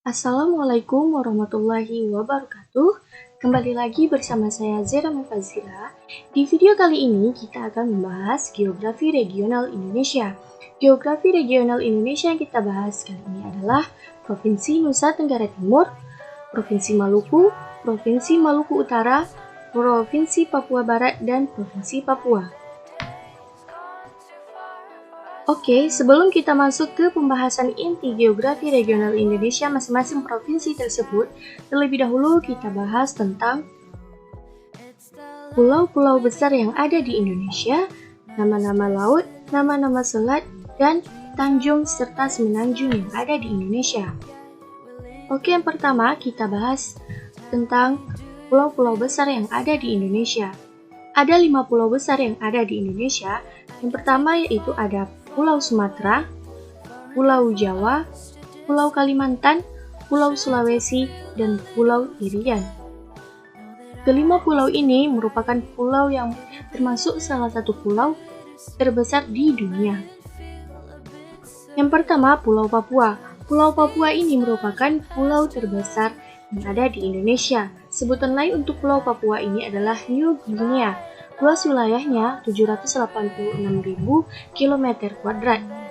Assalamualaikum warahmatullahi wabarakatuh. Kembali lagi bersama saya Zera Mufazira. Di video kali ini kita akan membahas geografi regional Indonesia. Geografi regional Indonesia yang kita bahas kali ini adalah Provinsi Nusa Tenggara Timur, Provinsi Maluku Utara, Provinsi Papua Barat, dan Provinsi Papua. Oke, sebelum kita masuk ke pembahasan inti geografi regional Indonesia masing-masing provinsi tersebut, terlebih dahulu kita bahas tentang pulau-pulau besar yang ada di Indonesia, nama-nama laut, nama-nama selat, dan tanjung serta semenanjung yang ada di Indonesia. Oke, yang pertama kita bahas tentang pulau-pulau besar yang ada di Indonesia. Ada 5 pulau besar yang ada di Indonesia. Yang pertama yaitu ada Pulau Sumatera, Pulau Jawa, Pulau Kalimantan, Pulau Sulawesi, dan Pulau Irian. Kelima pulau ini merupakan pulau yang termasuk salah satu pulau terbesar di dunia. Yang pertama, Pulau Papua. Pulau Papua ini merupakan pulau terbesar yang ada di Indonesia. Sebutan lain untuk Pulau Papua ini adalah New Guinea. Luas wilayahnya 786.000 km²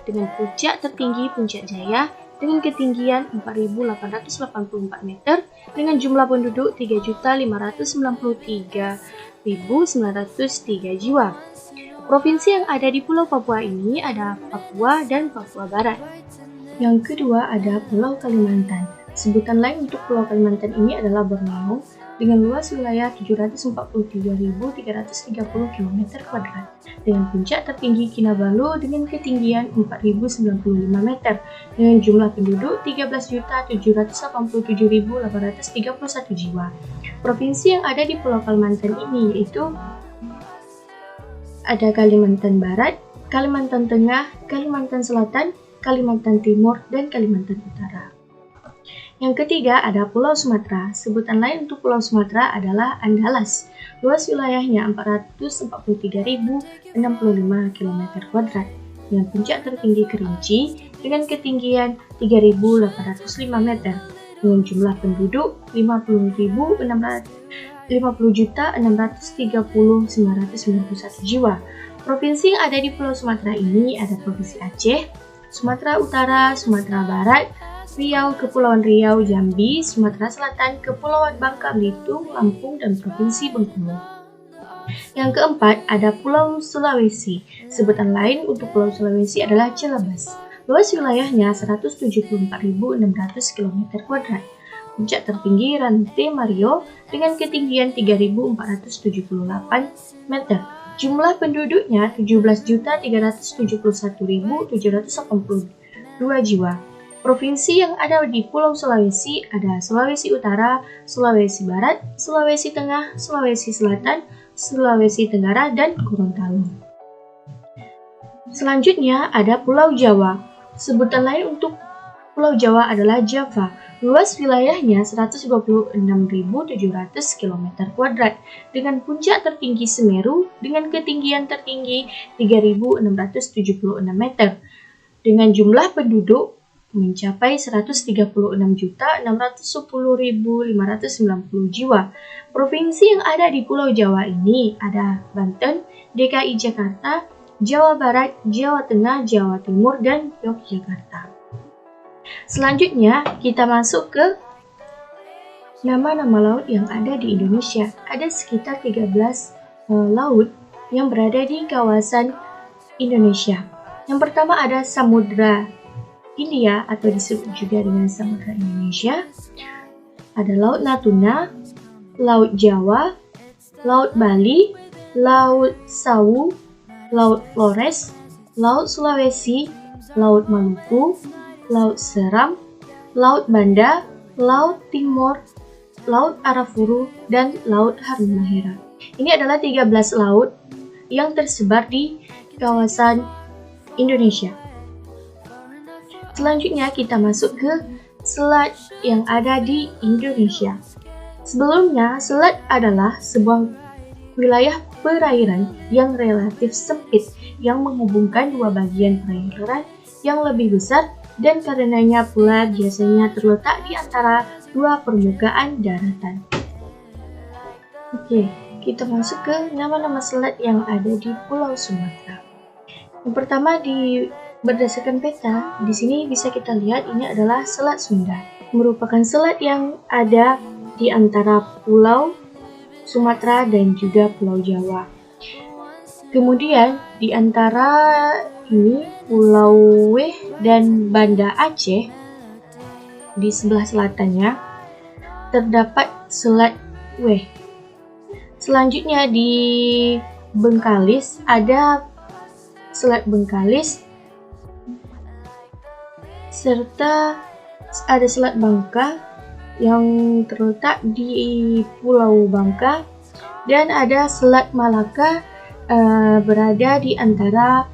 dengan puncak tertinggi Puncak Jaya dengan ketinggian 4.884 meter dengan jumlah penduduk 3.593.903 jiwa. Provinsi yang ada di Pulau Papua ini ada Papua dan Papua Barat. Yang kedua ada Pulau Kalimantan. Sebutan lain untuk Pulau Kalimantan ini adalah Borneo dengan luas wilayah 743.330 km² dengan puncak tertinggi Kinabalu dengan ketinggian 4.095 meter dengan jumlah penduduk 13.787.831 jiwa. Provinsi yang ada di Pulau Kalimantan ini yaitu ada Kalimantan Barat, Kalimantan Tengah, Kalimantan Selatan, Kalimantan Timur, dan Kalimantan Utara. Yang ketiga ada Pulau Sumatera. Sebutan lain untuk Pulau Sumatera adalah Andalas. Luas wilayahnya 443.065 km² dengan puncak tertinggi Kerinci dengan ketinggian 3.805 meter dengan jumlah penduduk 50.630.991 jiwa. Provinsi yang ada di Pulau Sumatera ini ada Provinsi Aceh, Sumatera Utara, Sumatera Barat, Riau, Kepulauan Riau, Jambi, Sumatera Selatan, Kepulauan Bangka Belitung, Lampung, dan Provinsi Bengkulu. Yang keempat ada Pulau Sulawesi. Sebutan lain untuk Pulau Sulawesi adalah Celebes. Luas wilayahnya 174.600 km². Puncak tertinggi Rantai Mario dengan ketinggian 3.478 meter. Jumlah penduduknya 17.371.782 jiwa. Provinsi yang ada di Pulau Sulawesi ada Sulawesi Utara, Sulawesi Barat, Sulawesi Tengah, Sulawesi Selatan, Sulawesi Tenggara, dan Gorontalo. Selanjutnya ada Pulau Jawa. Sebutan lain untuk Pulau Jawa adalah Java. Luas wilayahnya 126.700 km² dengan puncak tertinggi Semeru dengan ketinggian tertinggi 3.676 meter dengan jumlah penduduk mencapai 136.610.590 jiwa. Provinsi yang ada di Pulau Jawa ini ada Banten, DKI Jakarta, Jawa Barat, Jawa Tengah, Jawa Timur, dan Yogyakarta. Selanjutnya kita masuk ke nama-nama laut yang ada di Indonesia. Ada sekitar 13 laut yang berada di kawasan Indonesia. Yang pertama ada Samudra Hindia atau disebut juga dengan Samudra Indonesia. Ada Laut Natuna, Laut Jawa, Laut Bali, Laut Sawu, Laut Flores, Laut Sulawesi, Laut Maluku, Laut Seram, Laut Banda, Laut Timur, Laut Arafuru, dan Laut Halmahera. Ini adalah 13 laut yang tersebar di kawasan Indonesia. Selanjutnya kita masuk ke selat yang ada di Indonesia. Sebelumnya, selat adalah sebuah wilayah perairan yang relatif sempit yang menghubungkan dua bagian perairan yang lebih besar dan karenanya pula biasanya terletak di antara dua permukaan daratan. Oke, kita masuk ke nama-nama selat yang ada di Pulau Sumatera. Yang pertama berdasarkan peta, di sini bisa kita lihat ini adalah Selat Sunda, merupakan selat yang ada di antara Pulau Sumatera dan juga Pulau Jawa. Kemudian di antara ini Pulau Weh dan Banda Aceh di sebelah selatannya terdapat Selat Weh. Selanjutnya di Bengkalis ada Selat Bengkalis serta ada Selat Bangka yang terletak di Pulau Bangka dan ada Selat Malaka berada di antara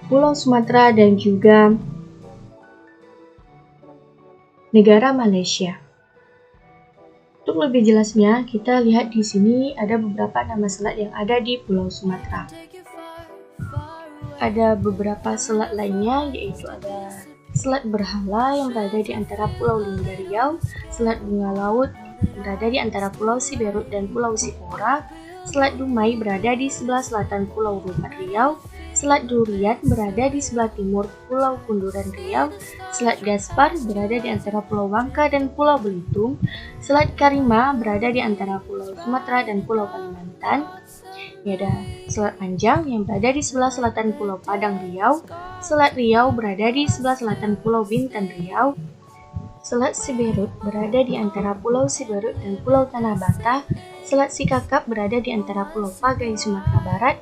Pulau Sumatera dan juga negara Malaysia. Untuk lebih jelasnya, kita lihat di sini ada beberapa nama selat yang ada di Pulau Sumatera. Ada beberapa selat lainnya, yaitu ada Selat Berhala yang berada di antara Pulau Lingga Riau, Selat Bunga Laut berada di antara Pulau Siberut dan Pulau Sipora, Selat Dumai berada di sebelah selatan Pulau Rupat Riau, Selat Durian berada di sebelah timur Pulau Kunduran Riau, Selat Gaspar berada di antara Pulau Bangka dan Pulau Belitung, Selat Karima berada di antara Pulau Sumatera dan Pulau Kalimantan. Ini ada Selat Panjang yang berada di sebelah selatan Pulau Padang Riau, Selat Riau berada di sebelah selatan Pulau Bintan Riau, Selat Siberut berada di antara Pulau Siberut dan Pulau Tanah Bata, Selat Sikakap berada di antara Pulau Pagai Sumatera Barat,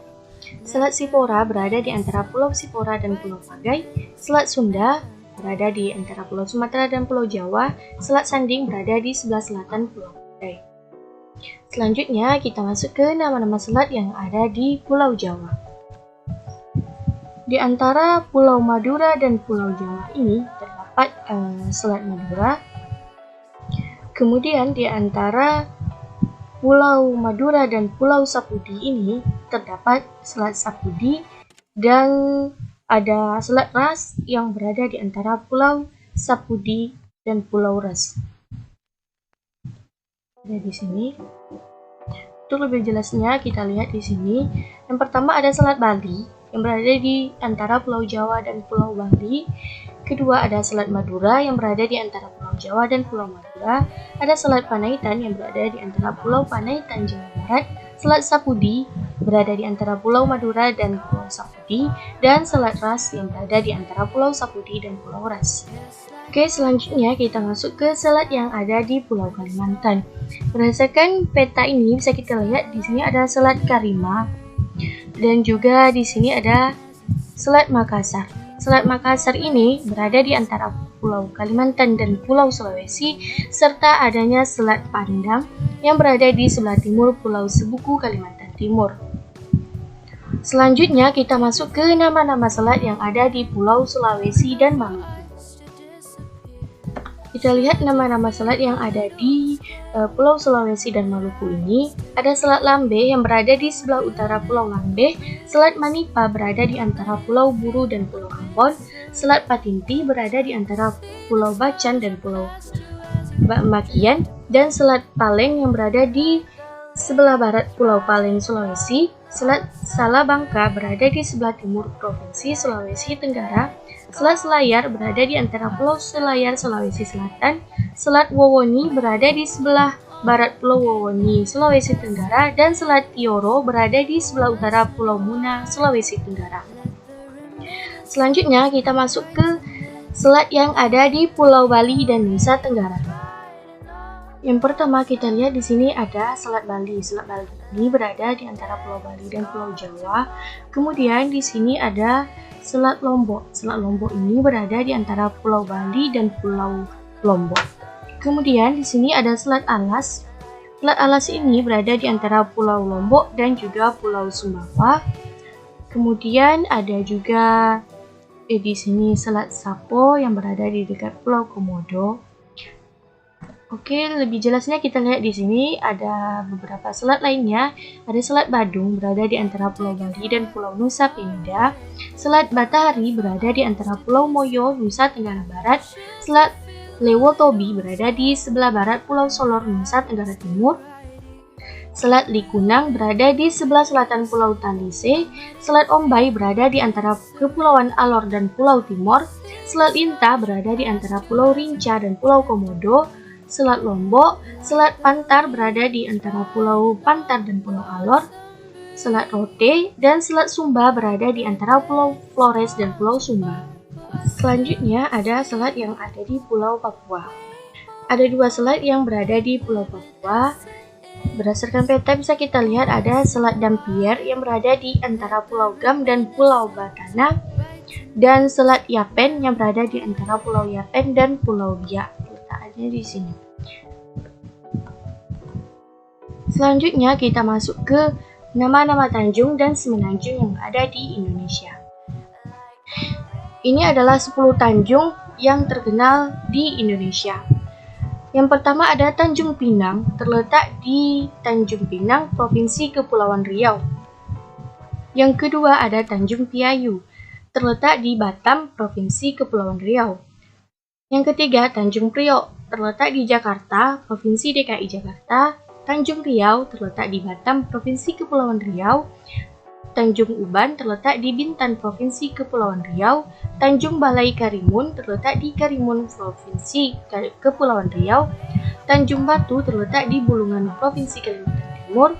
Selat Sipora berada di antara Pulau Sipora dan Pulau Pagai, Selat Sunda berada di antara Pulau Sumatera dan Pulau Jawa, Selat Sanding berada di sebelah selatan Pulau Pagai. Selanjutnya kita masuk ke nama-nama selat yang ada di Pulau Jawa. Di antara Pulau Madura dan Pulau Jawa ini terdapat Selat Madura. Kemudian di antara Pulau Madura dan Pulau Sapudi ini terdapat Selat Sapudi dan ada Selat Ras yang berada di antara Pulau Sapudi dan Pulau Ras. Ada di sini. Untuk lebih jelasnya kita lihat di sini. Yang pertama ada Selat Bali yang berada di antara Pulau Jawa dan Pulau Bali. Kedua ada Selat Madura yang berada di antara Pulau Jawa dan Pulau Madura. Ada Selat Panaitan yang berada di antara Pulau Panaitan Jawa Barat. Selat Sapudi berada di antara Pulau Madura dan Pulau Sapudi, dan Selat Ras yang berada di antara Pulau Sapudi dan Pulau Ras. Oke, selanjutnya kita masuk ke selat yang ada di Pulau Kalimantan. Berdasarkan peta ini bisa kita lihat di sini ada Selat Karima dan juga di sini ada Selat Makassar. Selat Makassar ini berada di antara Pulau Kalimantan dan Pulau Sulawesi, serta adanya Selat Pandang yang berada di sebelah timur Pulau Sebuku, Kalimantan Timur. Selanjutnya kita masuk ke nama-nama selat yang ada di Pulau Sulawesi dan Maluku. Kita lihat nama-nama selat yang ada di Pulau Sulawesi dan Maluku ini. Ada Selat Lambe yang berada di sebelah utara Pulau Lambe, Selat Manipa berada di antara Pulau Buru dan Pulau Ambon, Selat Patinti berada di antara Pulau Bacan dan Pulau Makian, dan Selat Paleng yang berada di sebelah barat Pulau Paleng, Sulawesi. Selat Salabangka berada di sebelah timur Provinsi Sulawesi Tenggara. Selat Selayar berada di antara Pulau Selayar, Sulawesi Selatan. Selat Wowoni berada di sebelah barat Pulau Wowoni, Sulawesi Tenggara. Dan Selat Tioro berada di sebelah utara Pulau Muna, Sulawesi Tenggara. Selanjutnya kita masuk ke selat yang ada di Pulau Bali dan Nusa Tenggara. Yang pertama kita lihat di sini ada Selat Bali. Selat Bali ini berada di antara Pulau Bali dan Pulau Jawa. Kemudian di sini ada Selat Lombok. Selat Lombok ini berada di antara Pulau Bali dan Pulau Lombok. Kemudian di sini ada Selat Alas. Selat Alas ini berada di antara Pulau Lombok dan juga Pulau Sumbawa. Kemudian ada juga di sini Selat Sapo yang berada di dekat Pulau Komodo. Oke, lebih jelasnya kita lihat di sini ada beberapa selat lainnya. Ada Selat Badung berada di antara Pulau Bali dan Pulau Nusa Penida. Selat Batahari berada di antara Pulau Moyo, Nusa Tenggara Barat. Selat Lewotobi berada di sebelah barat Pulau Solor, Nusa Tenggara Timur. Selat Likunang berada di sebelah selatan Pulau Talise. Selat Ombai berada di antara Kepulauan Alor dan Pulau Timor. Selat Linta berada di antara Pulau Rinca dan Pulau Komodo. Selat Lombok, Selat Pantar berada di antara Pulau Pantar dan Pulau Alor. Selat Rote dan Selat Sumba berada di antara Pulau Flores dan Pulau Sumba. Selanjutnya ada selat yang ada di Pulau Papua. Ada 2 selat yang berada di Pulau Papua. Berdasarkan peta bisa kita lihat ada Selat Dampier yang berada di antara Pulau Gam dan Pulau Batana, dan Selat Yapen yang berada di antara Pulau Yapen dan Pulau Biak. Letaknya di sini. Selanjutnya kita masuk ke nama-nama tanjung dan semenanjung yang ada di Indonesia. Ini adalah 10 tanjung yang terkenal di Indonesia. Yang pertama ada Tanjung Pinang, terletak di Tanjung Pinang, Provinsi Kepulauan Riau. Yang kedua ada Tanjung Tiayu, terletak di Batam, Provinsi Kepulauan Riau. Yang ketiga Tanjung Priok, terletak di Jakarta, Provinsi DKI Jakarta. Tanjung Riau terletak di Batam, Provinsi Kepulauan Riau. Tanjung Uban terletak di Bintan, Provinsi Kepulauan Riau. Tanjung Balai Karimun terletak di Karimun, Provinsi Kepulauan Riau. Tanjung Batu terletak di Bulungan, Provinsi Kalimantan Timur.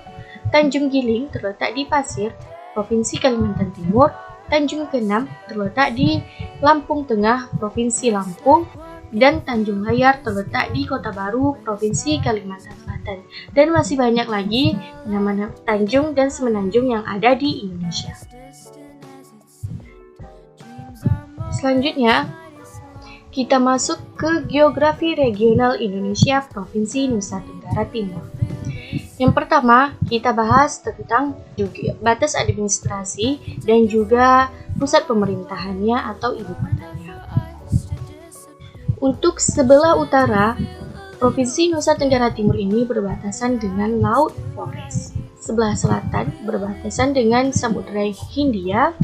Tanjung Giling terletak di Pasir, Provinsi Kalimantan Timur. Tanjung Kenam terletak di Lampung Tengah, Provinsi Lampung. Dan Tanjung Layar terletak di Kota Baru, Provinsi Kalimantan Selatan. Dan masih banyak lagi nama-nama tanjung dan semenanjung yang ada di Indonesia. Selanjutnya, kita masuk ke geografi regional Indonesia Provinsi Nusa Tenggara Timur. Yang pertama, kita bahas tentang juga batas administrasi dan juga pusat pemerintahannya atau ibu kotanya. Untuk sebelah utara, Provinsi Nusa Tenggara Timur ini berbatasan dengan Laut Flores. Sebelah selatan berbatasan dengan Samudra Hindia.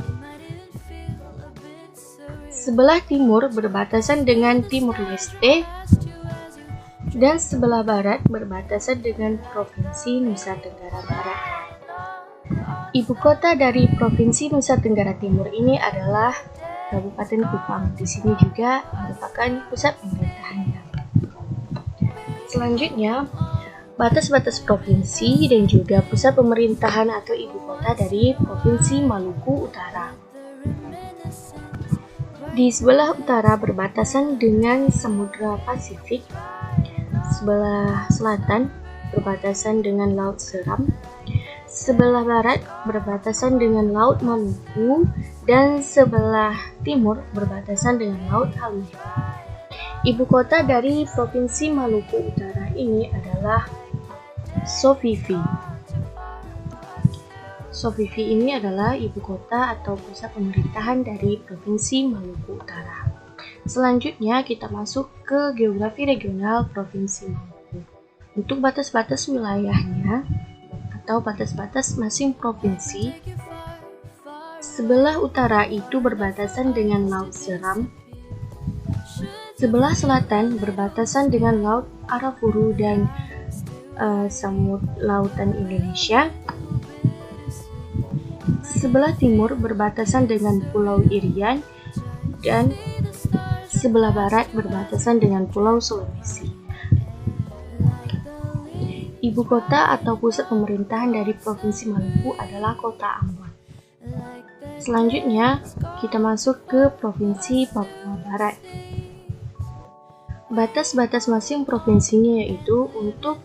Sebelah timur berbatasan dengan Timur Leste. Dan sebelah barat berbatasan dengan Provinsi Nusa Tenggara Barat. Ibu kota dari Provinsi Nusa Tenggara Timur ini adalah Kabupaten Kupang. Di sini juga merupakan pusat pemerintahannya. Selanjutnya, batas-batas provinsi dan juga pusat pemerintahan atau ibu kota dari Provinsi Maluku Utara. Di sebelah utara berbatasan dengan Samudra Pasifik. Sebelah selatan berbatasan dengan Laut Seram. Sebelah barat berbatasan dengan Laut Maluku, dan sebelah timur berbatasan dengan Laut Halus. Ibu kota dari Provinsi Maluku Utara ini adalah Sofifi. Sofifi ini adalah ibu kota atau pusat pemerintahan dari Provinsi Maluku Utara. Selanjutnya kita masuk ke geografi regional Provinsi Maluku. Untuk batas-batas wilayahnya atau batas-batas masing provinsi, sebelah utara itu berbatasan dengan Laut Seram, sebelah selatan berbatasan dengan Laut Arafuru dan Samud Lautan Indonesia, sebelah timur berbatasan dengan Pulau Irian, dan sebelah barat berbatasan dengan Pulau Sulawesi. Ibu kota atau pusat pemerintahan dari Provinsi Maluku adalah Kota Ambon. Selanjutnya, kita masuk ke Provinsi Papua Barat. Batas-batas masing provinsinya yaitu untuk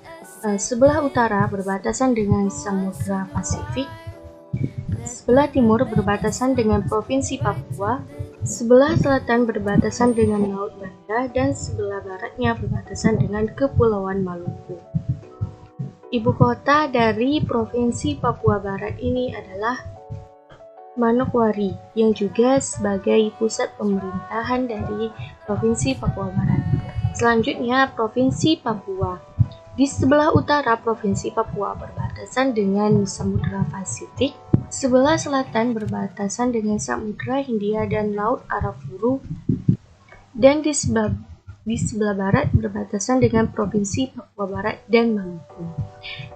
sebelah utara berbatasan dengan Samudra Pasifik, sebelah timur berbatasan dengan Provinsi Papua, sebelah selatan berbatasan dengan Laut Banda, dan sebelah baratnya berbatasan dengan Kepulauan Maluku. Ibu kota dari Provinsi Papua Barat ini adalah Manokwari, yang juga sebagai pusat pemerintahan dari Provinsi Papua Barat. Selanjutnya, Provinsi Papua. Di sebelah utara Provinsi Papua berbatasan dengan Samudra Pasifik, sebelah selatan berbatasan dengan Samudra Hindia dan Laut Arafuru, dan di sebelah barat berbatasan dengan Provinsi Papua Barat dan Maluku.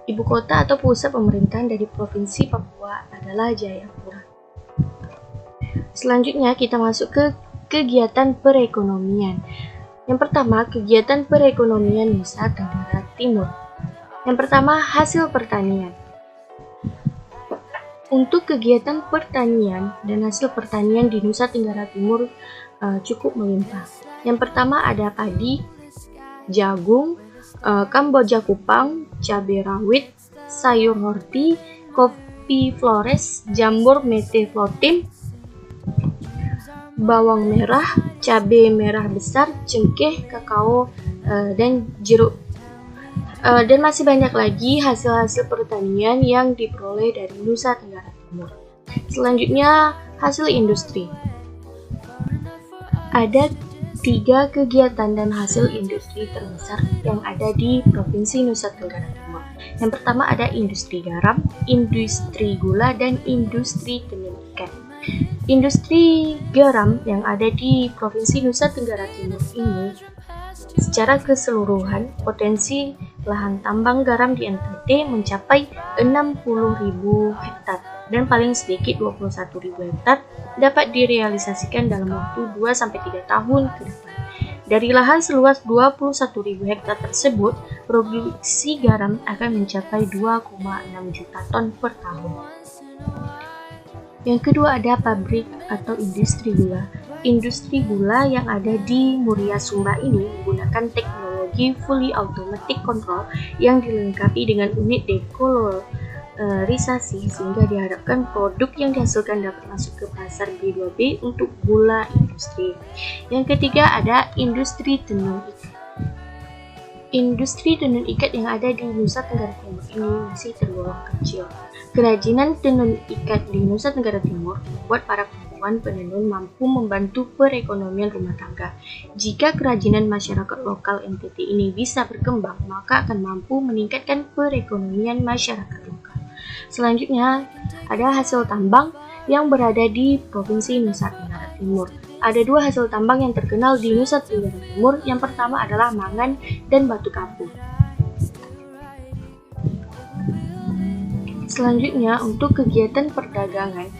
Ibu kota atau pusat pemerintahan dari Provinsi Papua adalah Jayapura. Selanjutnya kita masuk ke kegiatan perekonomian. Yang pertama, kegiatan perekonomian Nusa Tenggara Timur. Yang pertama, hasil pertanian. Untuk kegiatan pertanian dan hasil pertanian di Nusa Tenggara Timur cukup melimpah. Yang pertama ada padi, jagung, kamboja kupang, cabai rawit, sayur horti, kopi flores, jamur meteflotim, bawang merah, cabai merah besar, cengkeh, kakao, dan jeruk. Dan masih banyak lagi hasil-hasil pertanian yang diperoleh dari Nusa Tenggara Timur. Selanjutnya, hasil industri. Ada 3 kegiatan dan hasil industri terbesar yang ada di Provinsi Nusa Tenggara Timur. Yang pertama ada industri garam, industri gula, dan industri tenun ikan. Industri garam yang ada di Provinsi Nusa Tenggara Timur ini secara keseluruhan potensi lahan tambang garam di NTT mencapai 60.000 hektar dan paling sedikit 21.000 hektar dapat direalisasikan dalam waktu 2-3 tahun ke depan. Dari lahan seluas 21.000 hektar tersebut, produksi garam akan mencapai 2,6 juta ton per tahun. Yang kedua ada pabrik atau industri gula. Industri gula yang ada di Muria Sumba ini menggunakan teknologi fully automatic control yang dilengkapi dengan unit dekolorisasi sehingga diharapkan produk yang dihasilkan dapat masuk ke pasar B2B untuk gula industri. Yang ketiga ada industri tenun ikat. Industri tenun ikat yang ada di Nusa Tenggara Timur ini masih tergolong kecil. Kerajinan tenun ikat di Nusa Tenggara Timur membuat para perempuan penenun mampu membantu perekonomian rumah tangga. Jika kerajinan masyarakat lokal NTT ini bisa berkembang, maka akan mampu meningkatkan perekonomian masyarakat lokal. Selanjutnya, ada hasil tambang yang berada di Provinsi Nusa Tenggara Timur. Ada 2 hasil tambang yang terkenal di Nusa Tenggara Timur. Yang pertama adalah mangan dan batu kapur. Selanjutnya, untuk kegiatan perdagangan.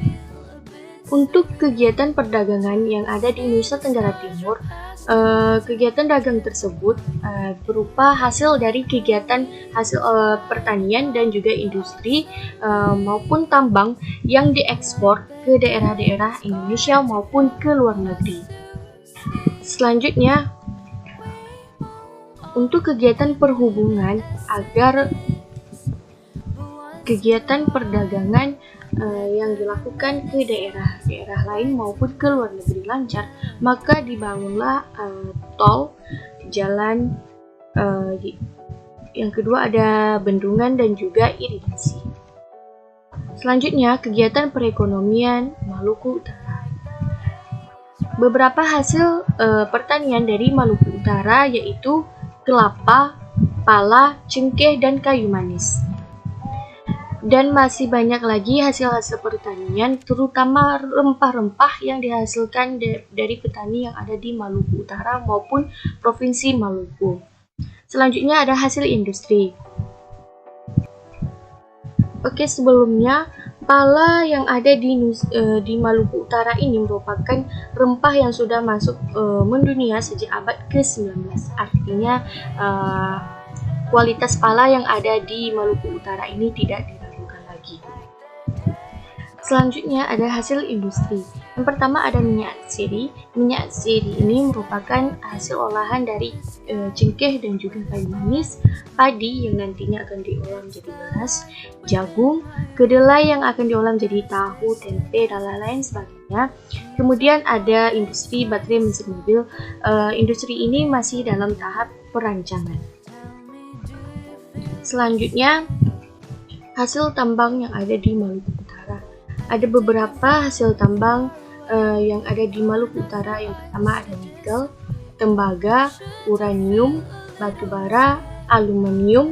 Untuk kegiatan perdagangan yang ada di Nusa Tenggara Timur, kegiatan dagang tersebut berupa hasil dari kegiatan hasil pertanian dan juga industri maupun tambang yang diekspor ke daerah-daerah Indonesia maupun ke luar negeri. Selanjutnya, untuk kegiatan perhubungan agar kegiatan perdagangan yang dilakukan ke daerah-daerah lain maupun ke luar negeri lancar, maka dibangunlah tol, jalan, yang kedua ada bendungan dan juga irigasi. Selanjutnya, kegiatan perekonomian Maluku Utara. Beberapa hasil pertanian dari Maluku Utara yaitu kelapa, pala, cengkeh, dan kayu manis. Dan masih banyak lagi hasil-hasil pertanian, terutama rempah-rempah yang dihasilkan dari petani yang ada di Maluku Utara maupun Provinsi Maluku. Selanjutnya ada hasil industri. Oke, sebelumnya pala yang ada di Maluku Utara ini merupakan rempah yang sudah masuk mendunia sejak abad ke-19. Artinya kualitas pala yang ada di Maluku Utara ini tidak diragukan lagi. Selanjutnya ada hasil industri. Yang pertama ada minyak siri. Minyak siri ini merupakan hasil olahan dari cengkeh dan juga kayu manis, padi yang nantinya akan diolah menjadi beras, jagung, kedelai yang akan diolah menjadi tahu, tempe, dan lain-lain sebagainya. Kemudian ada industri baterai mesin mobil. Industri ini masih dalam tahap perancangan. Selanjutnya, hasil tambang yang ada di Maluku Utara. Ada beberapa hasil tambang yang ada di Maluku Utara. Yang pertama ada nikel, tembaga, uranium, batu bara, aluminium,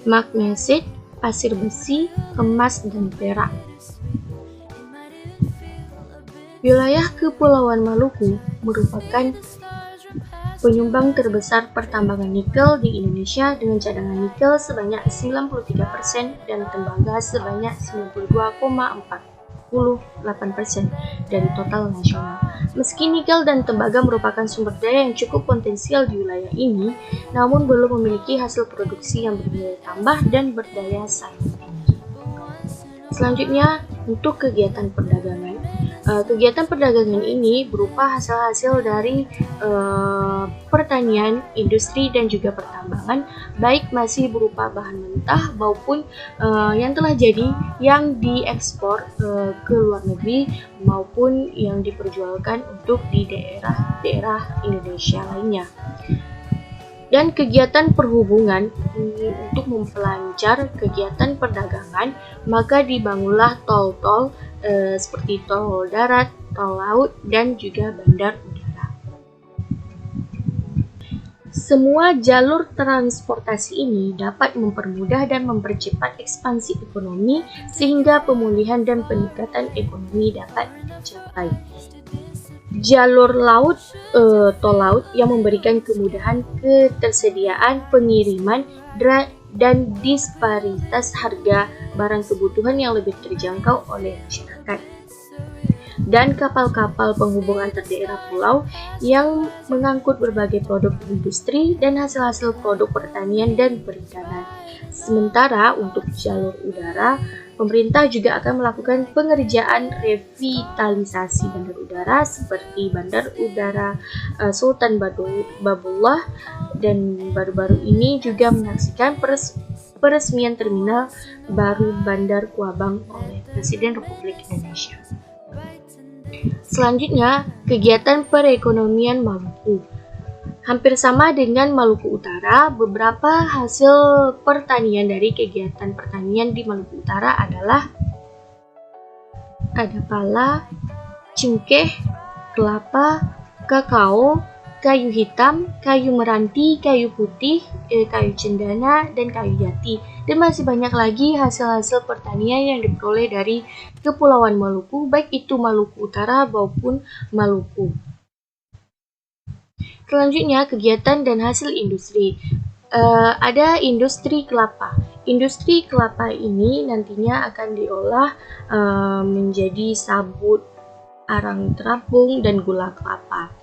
magnesit, pasir besi, emas, dan perak. Wilayah Kepulauan Maluku merupakan penyumbang terbesar pertambangan nikel di Indonesia dengan cadangan nikel sebanyak 93% dan tembaga sebanyak 92,48% dari total nasional. Meski nikel dan tembaga merupakan sumber daya yang cukup potensial di wilayah ini, namun belum memiliki hasil produksi yang bernilai tambah dan berdaya saing tinggi. Selanjutnya, untuk kegiatan perdagangan. Kegiatan perdagangan ini berupa hasil-hasil dari pertanian, industri, dan juga pertambangan, baik masih berupa bahan mentah maupun yang telah jadi yang diekspor ke luar negeri maupun yang diperjualkan untuk di daerah-daerah Indonesia lainnya. Dan kegiatan perhubungan untuk memperlancar kegiatan perdagangan, maka dibangunlah tol-tol seperti tol darat, tol laut, dan juga bandar udara. Semua jalur transportasi ini dapat mempermudah dan mempercepat ekspansi ekonomi sehingga pemulihan dan peningkatan ekonomi dapat dicapai. Jalur laut, tol laut yang memberikan kemudahan ketersediaan pengiriman dan disparitas harga barang kebutuhan yang lebih terjangkau oleh masyarakat. Dan kapal-kapal penghubung antar daerah pulau yang mengangkut berbagai produk industri dan hasil-hasil produk pertanian dan perikanan. Sementara untuk jalur udara, pemerintah juga akan melakukan pengerjaan revitalisasi bandar udara seperti Bandar Udara Sultan Babullah, dan baru-baru ini juga menyaksikan peresmian terminal baru Bandar Kuabang oleh Presiden Republik Indonesia. Selanjutnya, kegiatan perekonomian Maluku. Hampir sama dengan Maluku Utara, beberapa hasil pertanian dari kegiatan pertanian di Maluku Utara adalah ada pala, cengkeh, kelapa, kakao, kayu hitam, kayu meranti, kayu putih, kayu cendana, dan kayu jati. Dan masih banyak lagi hasil-hasil pertanian yang diperoleh dari Kepulauan Maluku, baik itu Maluku Utara maupun Maluku. Selanjutnya, kegiatan dan hasil industri. Ada industri kelapa. Industri kelapa ini nantinya akan diolah menjadi sabut, arang terapung, dan gula kelapa.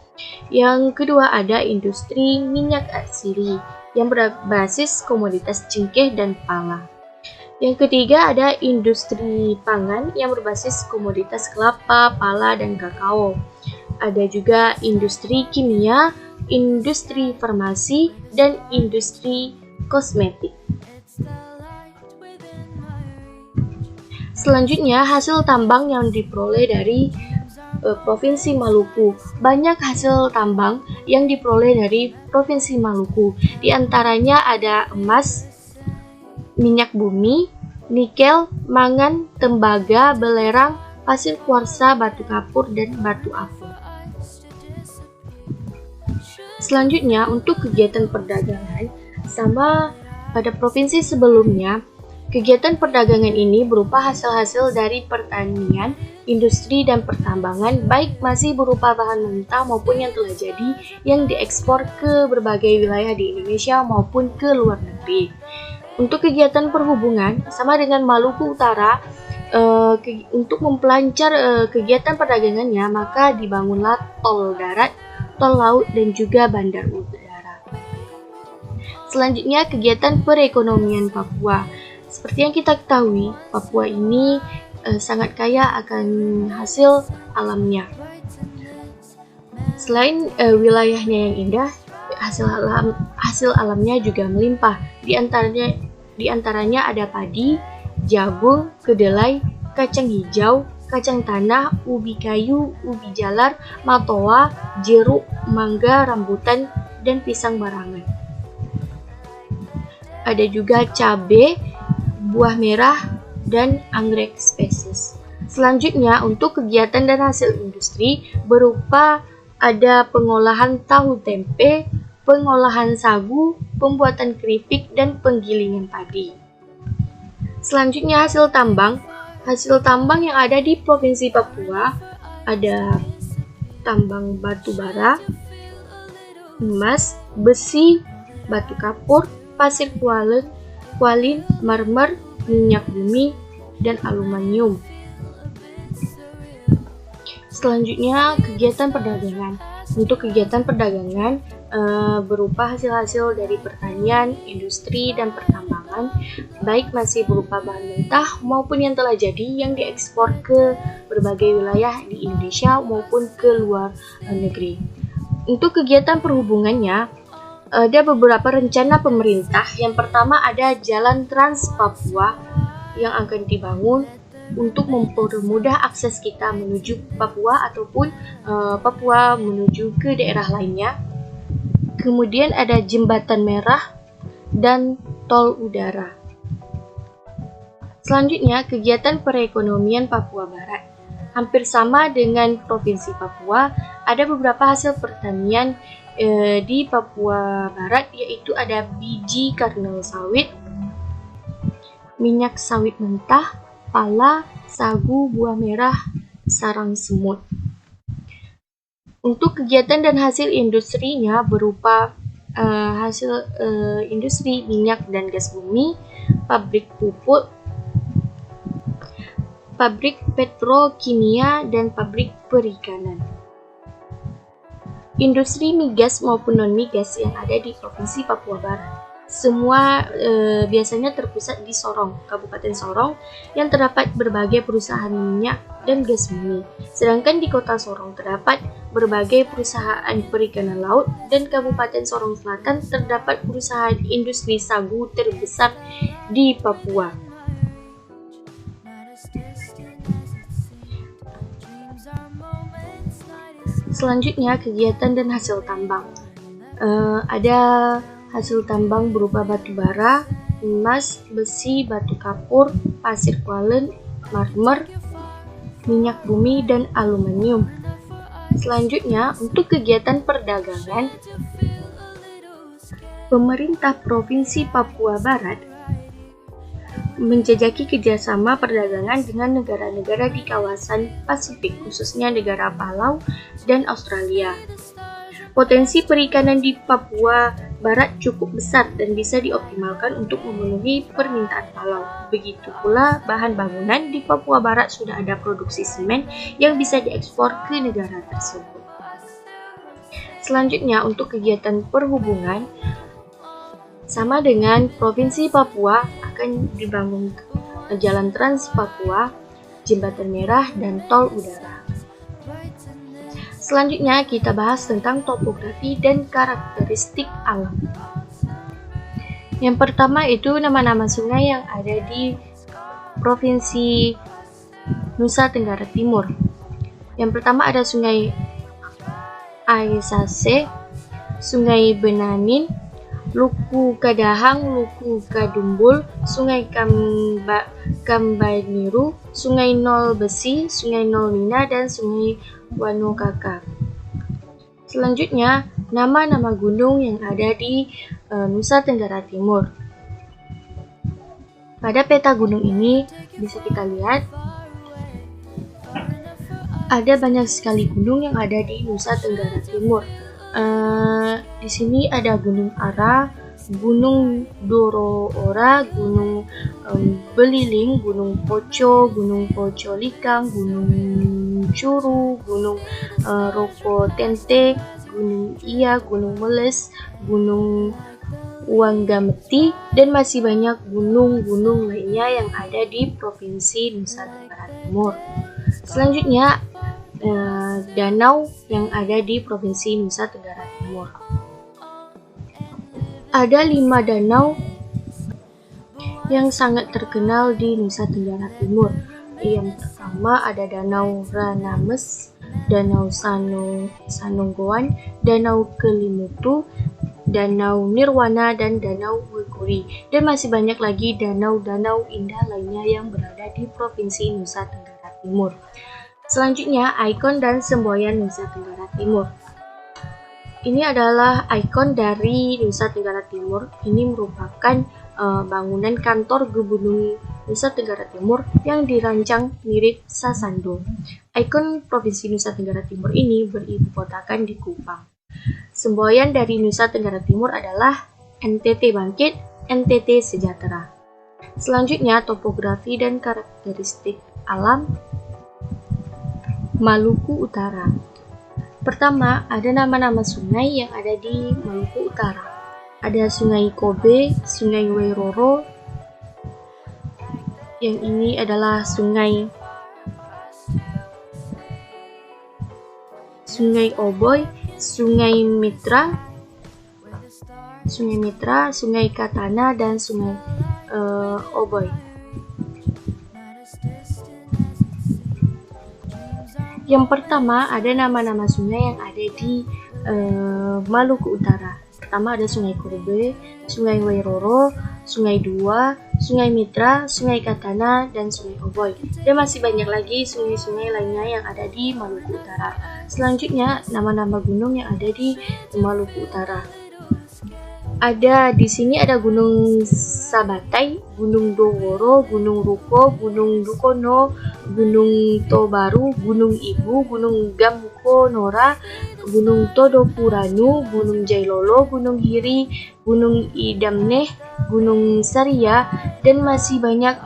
Yang kedua ada industri minyak asiri yang berbasis komoditas cengkeh dan pala. Yang ketiga ada industri pangan yang berbasis komoditas kelapa, pala, dan kakao. Ada juga industri kimia, industri farmasi, dan industri kosmetik. Selanjutnya hasil tambang yang diperoleh dari Provinsi Maluku. Banyak hasil tambang yang diperoleh dari Provinsi Maluku. Di antaranya ada emas, minyak bumi, nikel, mangan, tembaga, belerang, pasir kuarsa, batu kapur, dan batu apung. Selanjutnya, untuk kegiatan perdagangan, sama pada provinsi sebelumnya, kegiatan perdagangan ini berupa hasil-hasil dari pertanian, industri, dan pertambangan, baik masih berupa bahan mentah maupun yang telah jadi yang diekspor ke berbagai wilayah di Indonesia maupun ke luar negeri. Untuk kegiatan perhubungan, sama dengan Maluku Utara, untuk mempelancar kegiatan perdagangannya, maka dibangunlah tol darat, tol laut, dan juga bandar udara. Selanjutnya, kegiatan perekonomian Papua. Seperti yang kita ketahui, Papua ini sangat kaya akan hasil alamnya. Selain wilayahnya yang indah, hasil alamnya juga melimpah. Di antaranya ada padi, jagung, kedelai, kacang hijau, kacang tanah, ubi kayu, ubi jalar, matoa, jeruk, mangga, rambutan, dan pisang barangan. Ada juga cabai, buah merah, dan anggrek spesies. Selanjutnya, untuk kegiatan dan hasil industri berupa ada pengolahan tahu tempe, pengolahan sagu, pembuatan keripik, dan penggilingan padi. Selanjutnya hasil tambang. Hasil tambang yang ada di Provinsi Papua ada tambang batu bara, emas, besi, batu kapur, pasir kualin, marmer, minyak bumi, dan aluminium. Selanjutnya kegiatan perdagangan. Untuk kegiatan perdagangan berupa hasil-hasil dari pertanian, industri, dan pertambangan, baik masih berupa bahan mentah maupun yang telah jadi yang diekspor ke berbagai wilayah di Indonesia maupun ke luar negeri. Untuk kegiatan perhubungannya, ada beberapa rencana pemerintah. Yang pertama ada Jalan Trans Papua yang akan dibangun untuk mempermudah akses kita menuju Papua ataupun Papua menuju ke daerah lainnya. Kemudian ada Jembatan Merah dan Tol Udara. Selanjutnya, kegiatan perekonomian Papua Barat. Hampir sama dengan Provinsi Papua, ada beberapa hasil pertanian di Papua Barat, yaitu ada biji kernel sawit, minyak sawit mentah, pala, sagu, buah merah, sarang semut. Untuk kegiatan dan hasil industrinya berupa hasil industri minyak dan gas bumi, pabrik pupuk, pabrik petrokimia, dan pabrik perikanan. Industri migas maupun non-migas yang ada di Provinsi Papua Barat. Semua biasanya terpusat di Sorong, Kabupaten Sorong, yang terdapat berbagai perusahaan minyak dan gas bumi. Sedangkan di Kota Sorong terdapat berbagai perusahaan perikanan laut, dan Kabupaten Sorong Selatan terdapat perusahaan industri sagu terbesar di Papua. Selanjutnya, kegiatan dan hasil tambang. Ada hasil tambang berupa batu bara, emas, besi, batu kapur, pasir kualin, marmer, minyak bumi, dan aluminium. Selanjutnya, untuk kegiatan perdagangan, pemerintah Provinsi Papua Barat menjajaki kerjasama perdagangan dengan negara-negara di kawasan Pasifik, khususnya negara Palau dan Australia. Potensi perikanan di Papua Barat cukup besar dan bisa dioptimalkan untuk memenuhi permintaan Palau. Begitu pula bahan bangunan di Papua Barat sudah ada produksi semen yang bisa diekspor ke negara tersebut. Selanjutnya, untuk kegiatan perhubungan, sama dengan Provinsi Papua akan dibangun Jalan Trans Papua, Jembatan Merah, dan Tol Udara. Selanjutnya kita bahas tentang topografi dan karakteristik alam. Yang pertama itu nama-nama sungai yang ada di Provinsi Nusa Tenggara Timur. Yang pertama ada Sungai Aisase, Sungai Benanin, Luku Kadahang, Luku Kadumbul, Sungai Kambaniru, Sungai Nol Besi, Sungai Nol Mina, dan Sungai Wanokaka. Selanjutnya, nama-nama gunung yang ada di Nusa Tenggara Timur. Pada peta gunung ini bisa kita lihat ada banyak sekali gunung yang ada di Nusa Tenggara Timur. Di sini ada Gunung Ara, Gunung Doroora, Gunung Beliling, Gunung Poco, Gunung Poco Likang, Gunung Curu, Gunung Roko Tente, Gunung Iya, Gunung Meles, Gunung Wanggameti, dan masih banyak gunung-gunung lainnya yang ada di Provinsi Nusa Tenggara Timur. Selanjutnya, danau yang ada di Provinsi Nusa Tenggara Timur. Ada 5 danau yang sangat terkenal di Nusa Tenggara Timur. Yang pertama ada Danau Ranames, Danau Sanonggoan, Danau Kelimutu, Danau Nirwana, dan Danau Wekuri. Dan masih banyak lagi danau-danau indah lainnya yang berada di Provinsi Nusa Tenggara Timur. Selanjutnya, ikon dan semboyan Nusa Tenggara Timur. Ini adalah ikon dari Nusa Tenggara Timur. Ini merupakan bangunan kantor Gubernur Nusa Tenggara Timur yang dirancang mirip Sasando. Ikon Provinsi Nusa Tenggara Timur ini beribu kotakan di Kupang. Semboyan dari Nusa Tenggara Timur adalah NTT Bangkit, NTT Sejahtera. Selanjutnya, topografi dan karakteristik alam Maluku Utara. Pertama, ada nama-nama sungai yang ada di Maluku Utara. Ada Sungai Kobe, Sungai Wairoro. Yang ini adalah Sungai Oboy, Sungai Mitra, Sungai Katana, dan Sungai Oboy. Yang pertama, ada nama-nama sungai yang ada di Maluku Utara. Pertama ada Sungai Kobe, Sungai Wairoro, Sungai Dua, Sungai Mitra, Sungai Katana, dan Sungai Oboy. Dan masih banyak lagi sungai-sungai lainnya yang ada di Maluku Utara. Selanjutnya, nama-nama gunung yang ada di Maluku Utara. Di sini ada Gunung Sabatai, Gunung Doworo, Gunung Ruko, Gunung Dukono, Gunung Tobaru, Gunung Ibu, Gunung Gamko Nora, Gunung Todopuranu, Gunung Jailolo, Gunung Hiri, Gunung Idamneh, Gunung Saria, dan masih banyak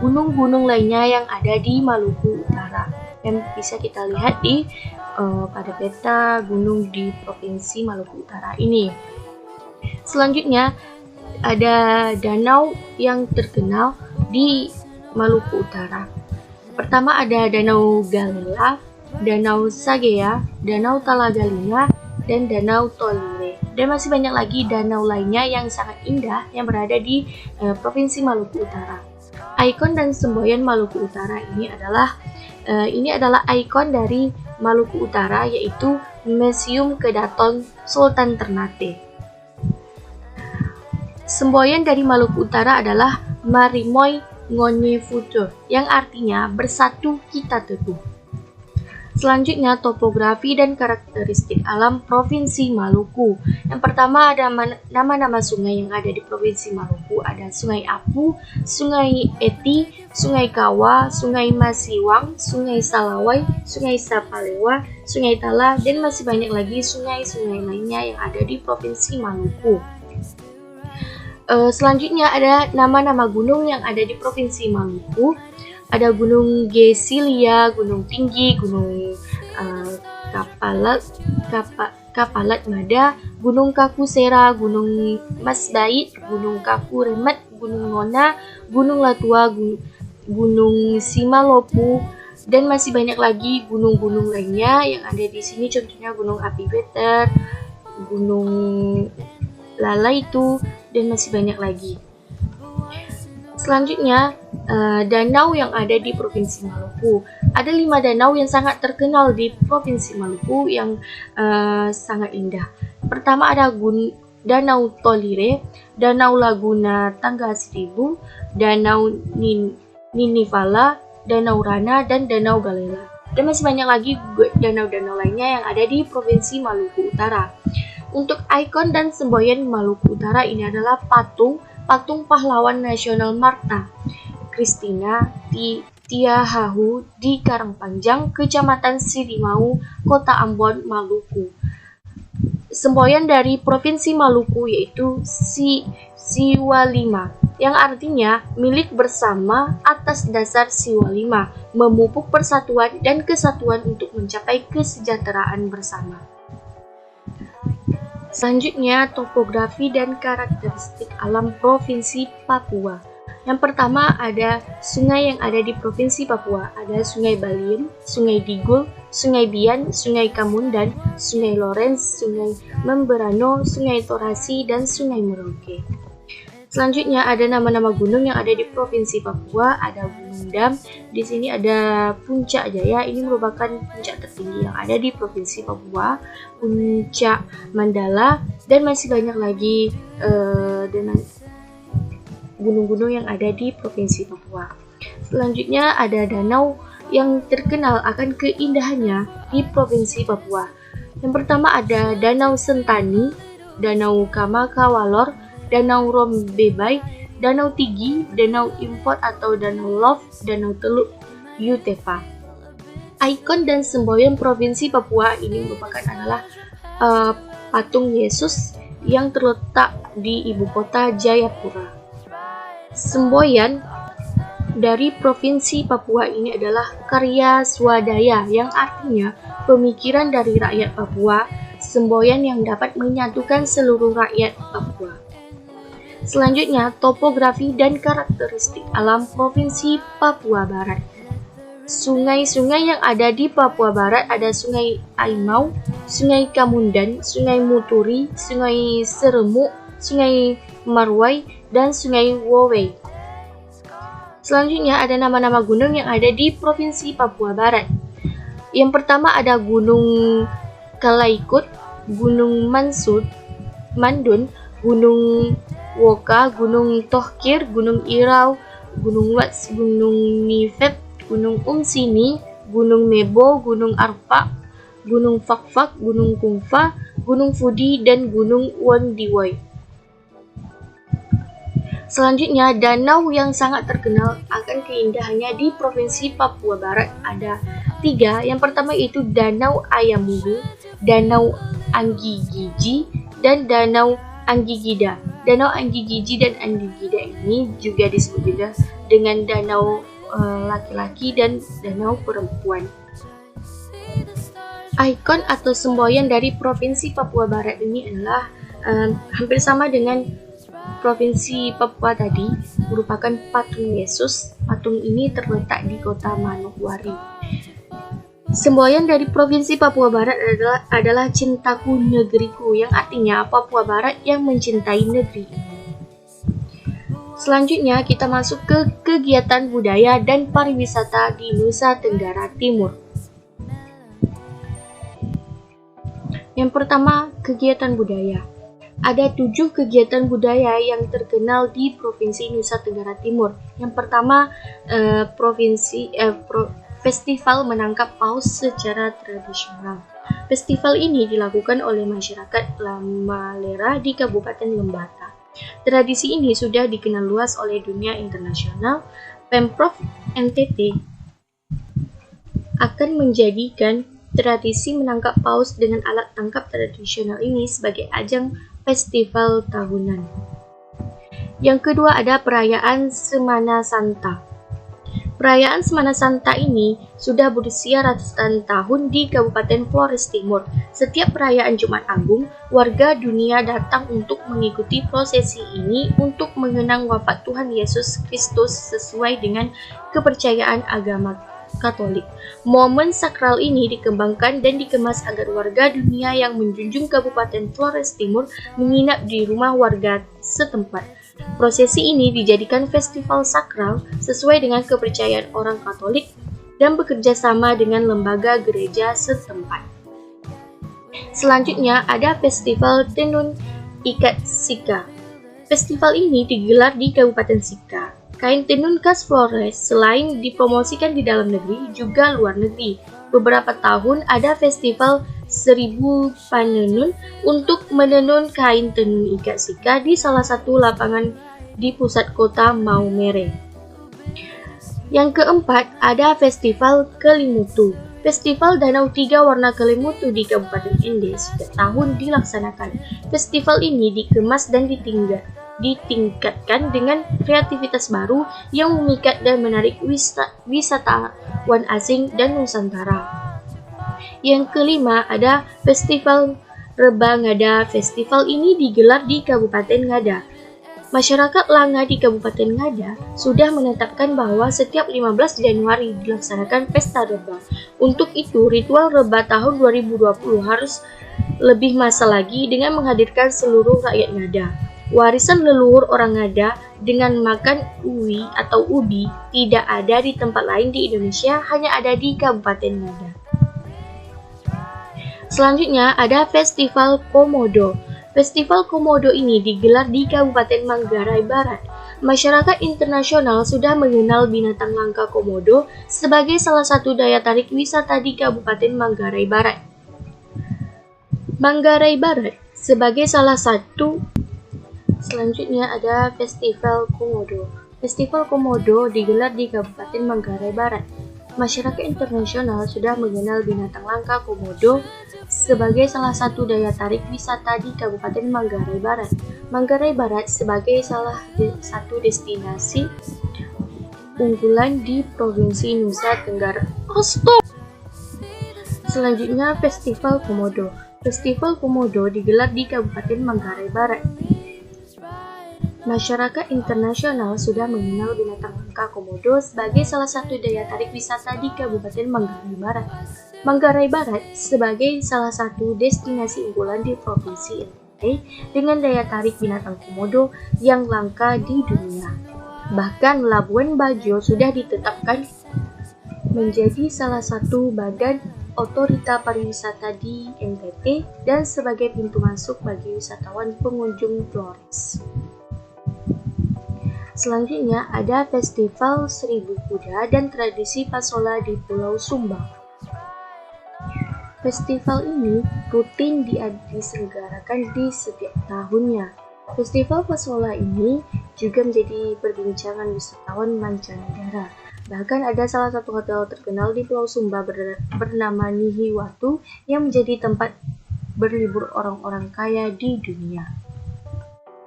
gunung-gunung lainnya yang ada di Maluku Utara. Dan bisa kita lihat pada peta gunung di Provinsi Maluku Utara ini. Selanjutnya, ada danau yang terkenal di Maluku Utara. Pertama ada Danau Galela, Danau Sagea, Danau Talagalina, dan Danau Tolire. Dan masih banyak lagi danau lainnya yang sangat indah yang berada di Provinsi Maluku Utara. Ikon dan semboyan Maluku Utara ini adalah ikon dari Maluku Utara, yaitu Museum Kedaton Sultan Ternate. Semboyan dari Maluku Utara adalah Marimoy Ngonye Futur, yang artinya bersatu kita teguh. Selanjutnya, topografi dan karakteristik alam Provinsi Maluku. Yang pertama ada nama-nama sungai yang ada di Provinsi Maluku. Ada Sungai Apu, Sungai Eti, Sungai Kawa, Sungai Masiwang, Sungai Salawai, Sungai Sapalewa, Sungai Tala, dan masih banyak lagi sungai-sungai lainnya yang ada di Provinsi Maluku. Selanjutnya ada nama-nama gunung yang ada di Provinsi Maluku. Ada Gunung Gesilia, Gunung Tinggi, Gunung Kapalat Mada, Gunung Kakusera, Gunung Masbait, Gunung Kaku Remet, Gunung Nona, Gunung Latua, Gunung Simalopu, dan masih banyak lagi gunung-gunung lainnya yang ada di sini. Contohnya Gunung Api Beter, Gunung Lalaitu, dan masih banyak lagi. Selanjutnya, danau yang ada di Provinsi Maluku. Ada 5 danau yang sangat terkenal di Provinsi Maluku yang sangat indah. Pertama ada Danau Tolire, Danau Laguna Tangga Seribu, Danau Ninifala, Danau Rana, dan Danau Galela. Dan masih banyak lagi danau-danau lainnya yang ada di Provinsi Maluku Utara. Untuk ikon dan semboyan Maluku Utara ini adalah patung pahlawan nasional Marta Kristina Tiahahu di Karangpanjang, Kecamatan Sirimau, Kota Ambon, Maluku. Semboyan dari Provinsi Maluku yaitu Siwalima, yang artinya milik bersama atas dasar Siwalima, memupuk persatuan dan kesatuan untuk mencapai kesejahteraan bersama. Selanjutnya, topografi dan karakteristik alam Provinsi Papua. Yang pertama ada sungai yang ada di Provinsi Papua. Ada Sungai Baliem, Sungai Digul, Sungai Bian, Sungai Kamundan, Sungai Lawrence, Sungai Memberano, Sungai Torasi, dan Sungai Merauke. Selanjutnya ada nama-nama gunung yang ada di Provinsi Papua. Ada Gunung Dam, di sini ada Puncak Jaya, ini merupakan puncak tertinggi yang ada di Provinsi Papua. Puncak Mandala, dan masih banyak lagi gunung-gunung yang ada di Provinsi Papua. Selanjutnya ada danau yang terkenal akan keindahannya di Provinsi Papua. Yang pertama ada Danau Sentani, Danau Kamakawalor, Danau Rombebai, Danau Tigi, Danau Impot atau Danau Love, Danau Teluk Yutefa. Ikon dan semboyan Provinsi Papua ini adalah patung Yesus yang terletak di ibu kota Jayapura. Semboyan dari Provinsi Papua ini adalah karya swadaya yang artinya pemikiran dari rakyat Papua, semboyan yang dapat menyatukan seluruh rakyat Papua. Selanjutnya, topografi dan karakteristik alam Provinsi Papua Barat. Sungai-sungai yang ada di Papua Barat ada Sungai Aimau, Sungai Kamundan, Sungai Muturi, Sungai Seremuk, Sungai Marwai, dan Sungai Wowei. Selanjutnya ada nama-nama gunung yang ada di Provinsi Papua Barat. Yang pertama ada Gunung Kalaikut, Gunung Mandun, Gunung Woka, Gunung Tohkir, Gunung Irau, Gunung Wats, Gunung Nifet, Gunung Sini, Gunung Mebo, Gunung Arfak, Gunung Fakfak, Gunung Kumfa, Gunung Fudi, dan Gunung Wondiwoi. Selanjutnya, danau yang sangat terkenal akan keindahannya di Provinsi Papua Barat ada 3. Yang pertama yaitu Danau Ayamulu, Danau Anggigiji, dan Danau Anggigida. Danau Anggigiji dan Anggigida ini juga disebut juga dengan danau laki-laki dan danau perempuan. Ikon atau semboyan dari Provinsi Papua Barat ini adalah hampir sama dengan Provinsi Papua tadi, merupakan patung Yesus. Patung ini terletak di kota Manokwari. Semboyan dari Provinsi Papua Barat adalah Cintaku Negeriku, yang artinya Papua Barat yang mencintai negeri ini. Selanjutnya kita masuk ke kegiatan budaya dan pariwisata di Nusa Tenggara Timur. Yang pertama, kegiatan budaya. Ada 7 kegiatan budaya yang terkenal di Provinsi Nusa Tenggara Timur. Yang pertama, Festival Menangkap Paus secara tradisional. Festival ini dilakukan oleh masyarakat Lamalera di Kabupaten Lembata. Tradisi ini sudah dikenal luas oleh dunia internasional. Pemprov NTT akan menjadikan tradisi menangkap paus dengan alat tangkap tradisional ini sebagai ajang festival tahunan. Yang kedua ada perayaan Semana Santa. Perayaan Semana Santa ini sudah berusia ratusan tahun di Kabupaten Flores Timur. Setiap perayaan Jumat Agung, warga dunia datang untuk mengikuti prosesi ini untuk mengenang wafat Tuhan Yesus Kristus sesuai dengan kepercayaan agama Katolik. Momen sakral ini dikembangkan dan dikemas agar warga dunia yang menjunjung Kabupaten Flores Timur menginap di rumah warga setempat. Prosesi ini dijadikan festival sakral sesuai dengan kepercayaan orang Katolik dan bekerja sama dengan lembaga gereja setempat. Selanjutnya ada Festival Tenun Ikat Sika. Festival ini digelar di Kabupaten Sika. Kain tenun khas Flores selain dipromosikan di dalam negeri juga luar negeri. Beberapa tahun ada festival 1000 Panenun untuk menenun kain tenun ikat sika di salah satu lapangan di pusat kota Maumere. Yang keempat ada Festival Kelimutu. Festival Danau Tiga Warna Kelimutu di Kabupaten Ende setiap tahun dilaksanakan. Festival ini dikemas dan ditingkatkan dengan kreativitas baru yang memikat dan menarik wisatawan asing dan Nusantara. Yang kelima ada Festival Reba Ngada. Festival ini digelar di Kabupaten Ngada. Masyarakat Langa di Kabupaten Ngada sudah menetapkan bahwa setiap 15 Januari dilaksanakan Pesta Reba. Untuk itu, ritual Reba tahun 2020 harus lebih masa lagi dengan menghadirkan seluruh rakyat Ngada. Warisan leluhur orang Ngada dengan makan uwi atau ubi tidak ada di tempat lain di Indonesia, hanya ada di Kabupaten Ngada. Selanjutnya ada Festival Komodo. Festival Komodo ini digelar di Kabupaten Manggarai Barat. Masyarakat internasional sudah mengenal binatang langka Komodo sebagai salah satu daya tarik wisata di Kabupaten Manggarai Barat. Manggarai Barat sebagai salah satu. Selanjutnya ada Festival Komodo. Festival Komodo digelar di Kabupaten Manggarai Barat. Masyarakat internasional sudah mengenal binatang langka komodo sebagai salah satu daya tarik wisata di Kabupaten Manggarai Barat. Manggarai Barat sebagai salah satu destinasi unggulan di Provinsi Nusa Tenggara. Selanjutnya Festival Komodo. Festival Komodo digelar di Kabupaten Manggarai Barat. Masyarakat internasional sudah mengenal binatang langka komodo sebagai salah satu daya tarik wisata di Kabupaten Manggarai Barat. Manggarai Barat sebagai salah satu destinasi unggulan di Provinsi NTT dengan daya tarik binatang komodo yang langka di dunia. Bahkan Labuan Bajo sudah ditetapkan menjadi salah satu badan otorita pariwisata di NTT dan sebagai pintu masuk bagi wisatawan pengunjung Flores. Selanjutnya ada Festival Seribu Kuda dan Tradisi Pasola di Pulau Sumba. Festival ini rutin diselenggarakan di setiap tahunnya. Festival Pasola ini juga menjadi perbincangan wisatawan mancanegara. Bahkan ada salah satu hotel terkenal di Pulau Sumba bernama Nihiwatu yang menjadi tempat berlibur orang-orang kaya di dunia.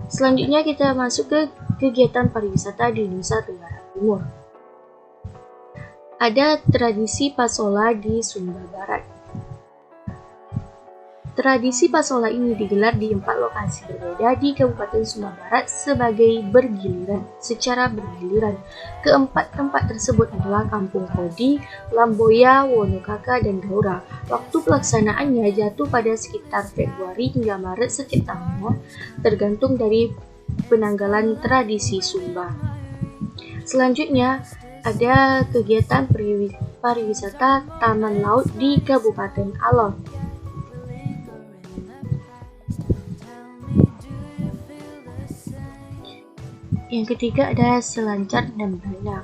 Selanjutnya kita masuk ke kegiatan pariwisata di Nusa Tenggara Timur. Ada tradisi Pasola di Sumba Barat. Tradisi Pasola ini digelar di 4 lokasi berbeda di Kabupaten Sumba Barat secara bergiliran. Keempat tempat tersebut adalah Kampung Kodi, Lamboya, Wonokaka, dan Gaura. Waktu pelaksanaannya jatuh pada sekitar Februari hingga Maret setiap tahunnya, tergantung dari penanggalan tradisi Sumba. Selanjutnya ada kegiatan pariwisata Taman Laut di Kabupaten Alor. Yang ketiga ada Selancar Nembrana.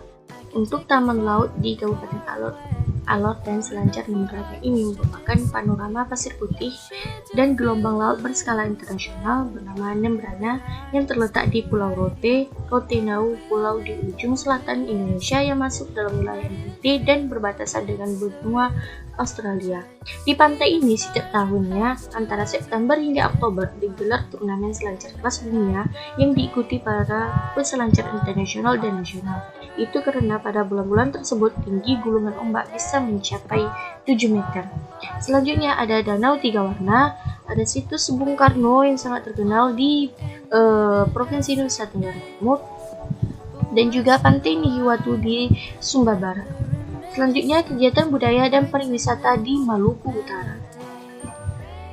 Untuk Taman Laut di Kabupaten Alor dan Selancar Nembrana ini merupakan panorama pasir putih dan gelombang laut berskala internasional bernama Nembrana yang terletak di Pulau Rote-Nau, pulau di ujung selatan Indonesia yang masuk dalam wilayah NTT dan berbatasan dengan benua Australia. Di pantai ini setiap tahunnya antara September hingga Oktober digelar turnamen selancar kelas dunia yang diikuti para peselancar internasional dan nasional. Itu karena pada bulan-bulan tersebut tinggi gulungan ombak bisa mencapai 7 meter. Selanjutnya ada Danau Tiga Warna, ada situs Bung Karno yang sangat terkenal di Provinsi Nusa Tenggara Timur, dan juga Pantai Nihiwatu di Sumba Barat. Selanjutnya kegiatan budaya dan pariwisata di Maluku Utara.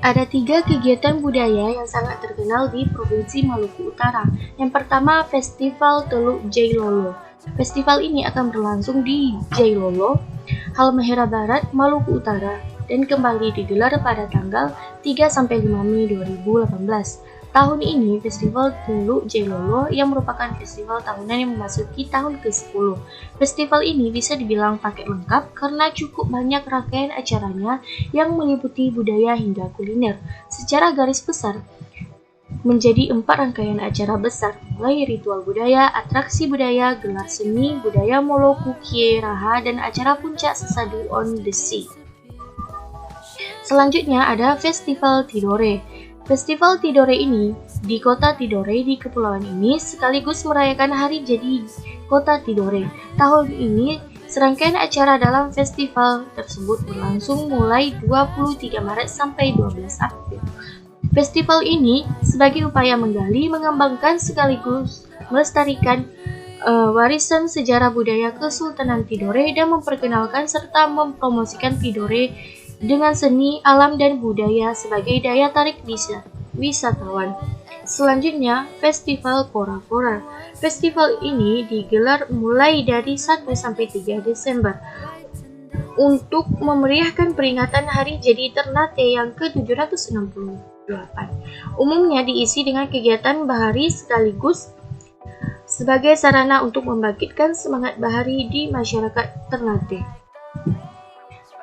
Ada 3 kegiatan budaya yang sangat terkenal di Provinsi Maluku Utara. Yang pertama, Festival Teluk Jailolo. Festival ini akan berlangsung di Jailolo, Halmahera Barat, Maluku Utara, dan kembali digelar pada tanggal 3-5 Mei 2018. Tahun ini, Festival Teluk Jailolo yang merupakan festival tahunan yang memasuki tahun ke-10. Festival ini bisa dibilang paket lengkap karena cukup banyak rangkaian acaranya yang meliputi budaya hingga kuliner. Secara garis besar, menjadi 4 rangkaian acara besar, mulai ritual budaya, atraksi budaya, gelar seni, budaya Moloku Kie Raha, dan acara puncak sesadu on the sea. Selanjutnya ada Festival Tidore. Festival Tidore ini di kota Tidore di kepulauan ini sekaligus merayakan hari jadi kota Tidore. Tahun ini serangkaian acara dalam festival tersebut berlangsung mulai 23 Maret sampai 12 April. Festival ini sebagai upaya menggali, mengembangkan sekaligus melestarikan warisan sejarah budaya Kesultanan Tidore dan memperkenalkan serta mempromosikan Tidore dengan seni, alam, dan budaya sebagai daya tarik wisatawan. Selanjutnya, Festival Kora-Kora. Festival ini digelar mulai dari 1-3 Desember untuk memeriahkan peringatan Hari Jadi Ternate yang ke-768. Umumnya diisi dengan kegiatan bahari sekaligus sebagai sarana untuk membangkitkan semangat bahari di masyarakat Ternate.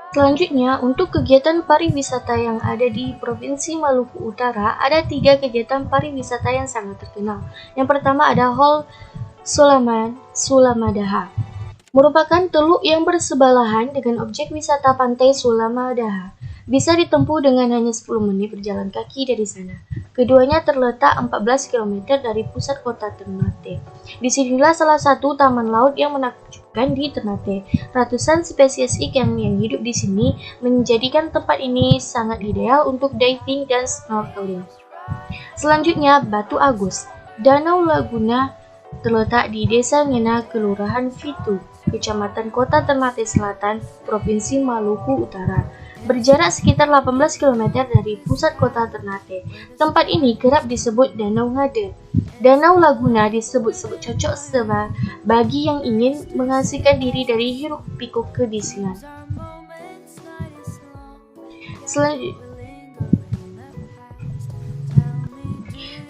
Selanjutnya, untuk kegiatan pariwisata yang ada di Provinsi Maluku Utara, ada 3 kegiatan pariwisata yang sangat terkenal. Yang pertama ada Hall Sulamadaha, merupakan teluk yang bersebelahan dengan objek wisata pantai Sulamadaha. Bisa ditempuh dengan hanya 10 menit berjalan kaki dari sana. Keduanya terletak 14 km dari pusat kota Ternate. Disinilah salah satu taman laut yang menakjubkan di Ternate. Ratusan spesies ikan yang hidup di sini menjadikan tempat ini sangat ideal untuk diving dan snorkeling. Selanjutnya, Batu Agus. Danau Laguna terletak di Desa Ngena, Kelurahan Fitu, Kecamatan Kota Ternate Selatan, Provinsi Maluku Utara. Berjarak sekitar 18 km dari pusat kota Ternate. Tempat ini kerap disebut Danau Ngada. Danau Laguna disebut-sebut cocok bagi yang ingin mengasingkan diri dari hiruk pikuk kebisingan.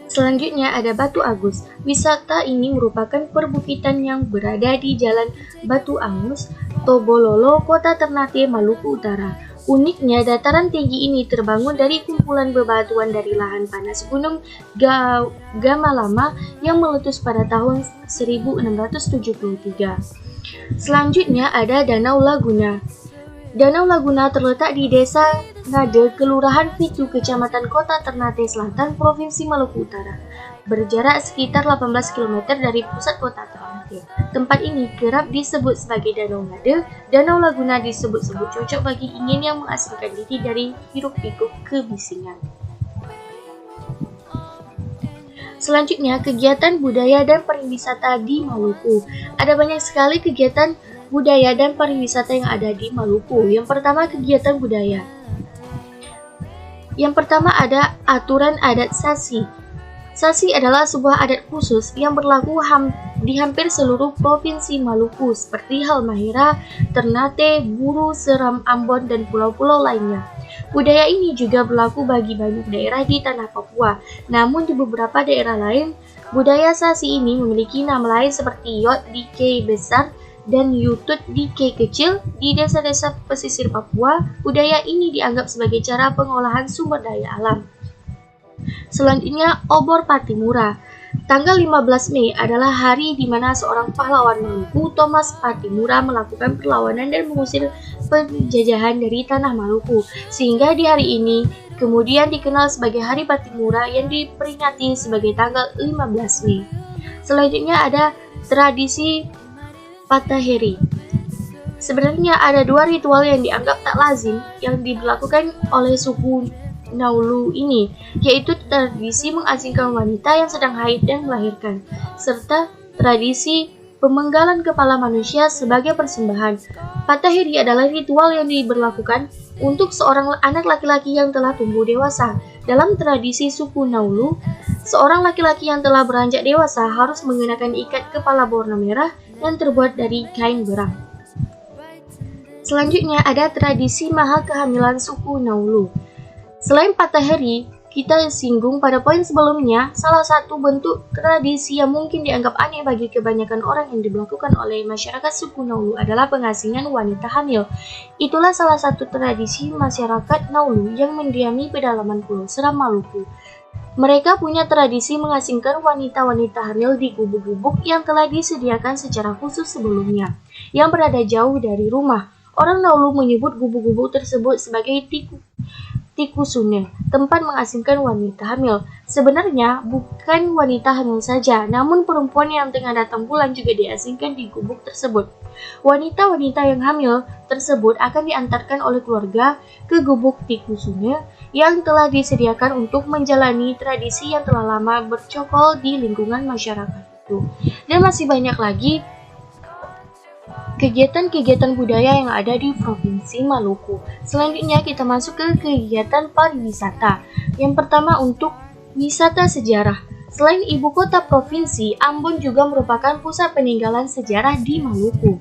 Selanjutnya ada Batu Agus. Wisata ini merupakan perbukitan yang berada di Jalan Batu Angus, Tobololo, Kota Ternate, Maluku Utara. Uniknya, dataran tinggi ini terbangun dari kumpulan bebatuan dari lahan panas Gunung Gamalama yang meletus pada tahun 1673. Selanjutnya ada Danau Laguna. Danau Laguna terletak di Desa Ngade, Kelurahan Fitu, Kecamatan Kota Ternate Selatan, Provinsi Maluku Utara. Berjarak sekitar 18 km dari pusat kota Ternate. Tempat ini kerap disebut sebagai Danau Ngade. Danau Laguna disebut-sebut cocok bagi ingin yang mengasingkan diri dari hiruk-pikuk kebisingan. Selanjutnya, kegiatan budaya dan pariwisata di Maluku. Ada banyak sekali kegiatan budaya dan pariwisata yang ada di Maluku. Yang pertama, kegiatan budaya. Yang pertama ada aturan adat Sasi. Sasi adalah sebuah adat khusus yang berlaku di hampir seluruh provinsi Maluku seperti Halmahera, Ternate, Buru, Seram, Ambon, dan pulau-pulau lainnya. Budaya ini juga berlaku bagi banyak daerah di tanah Papua. Namun di beberapa daerah lain, budaya Sasi ini memiliki nama lain seperti Yot di K besar dan Yutut di K kecil. Di desa-desa pesisir Papua, budaya ini dianggap sebagai cara pengolahan sumber daya alam. Selanjutnya, Obor Patimura. Tanggal 15 Mei adalah hari di mana seorang pahlawan Maluku, Thomas Patimura, melakukan perlawanan dan mengusir penjajahan dari tanah Maluku. Sehingga di hari ini kemudian dikenal sebagai Hari Patimura yang diperingati sebagai tanggal 15 Mei. Selanjutnya ada tradisi Pataheri. Sebenarnya ada dua ritual yang dianggap tak lazim yang dilakukan oleh suku Naulu ini, yaitu tradisi mengasingkan wanita yang sedang haid dan melahirkan, serta tradisi pemenggalan kepala manusia sebagai persembahan. Pataheri adalah ritual yang diberlakukan untuk seorang anak laki-laki yang telah tumbuh dewasa. Dalam tradisi suku Naulu, seorang laki-laki yang telah beranjak dewasa harus mengenakan ikat kepala berwarna merah yang terbuat dari kain berang. Selanjutnya ada tradisi maha kehamilan suku Naulu. Selain Pataheri, kita singgung pada poin sebelumnya, salah satu bentuk tradisi yang mungkin dianggap aneh bagi kebanyakan orang yang dilakukan oleh masyarakat suku Naulu adalah pengasingan wanita hamil. Itulah salah satu tradisi masyarakat Naulu yang mendiami pedalaman Pulau Seram, Maluku. Mereka punya tradisi mengasingkan wanita-wanita hamil di gubuk-gubuk yang telah disediakan secara khusus sebelumnya, yang berada jauh dari rumah. Orang Naulu menyebut gubuk-gubuk tersebut sebagai tikusune, tempat mengasingkan wanita hamil. Sebenarnya bukan wanita hamil saja, namun perempuan yang tengah datang bulan juga diasingkan di gubuk tersebut. Wanita-wanita yang hamil tersebut akan diantarkan oleh keluarga ke gubuk tikusune yang telah disediakan untuk menjalani tradisi yang telah lama bercokol di lingkungan masyarakat itu. Dan masih banyak lagi kegiatan-kegiatan budaya yang ada di Provinsi Maluku. Selanjutnya kita masuk ke kegiatan pariwisata. Yang pertama untuk wisata sejarah. Selain ibu kota provinsi, Ambon juga merupakan pusat peninggalan sejarah di Maluku.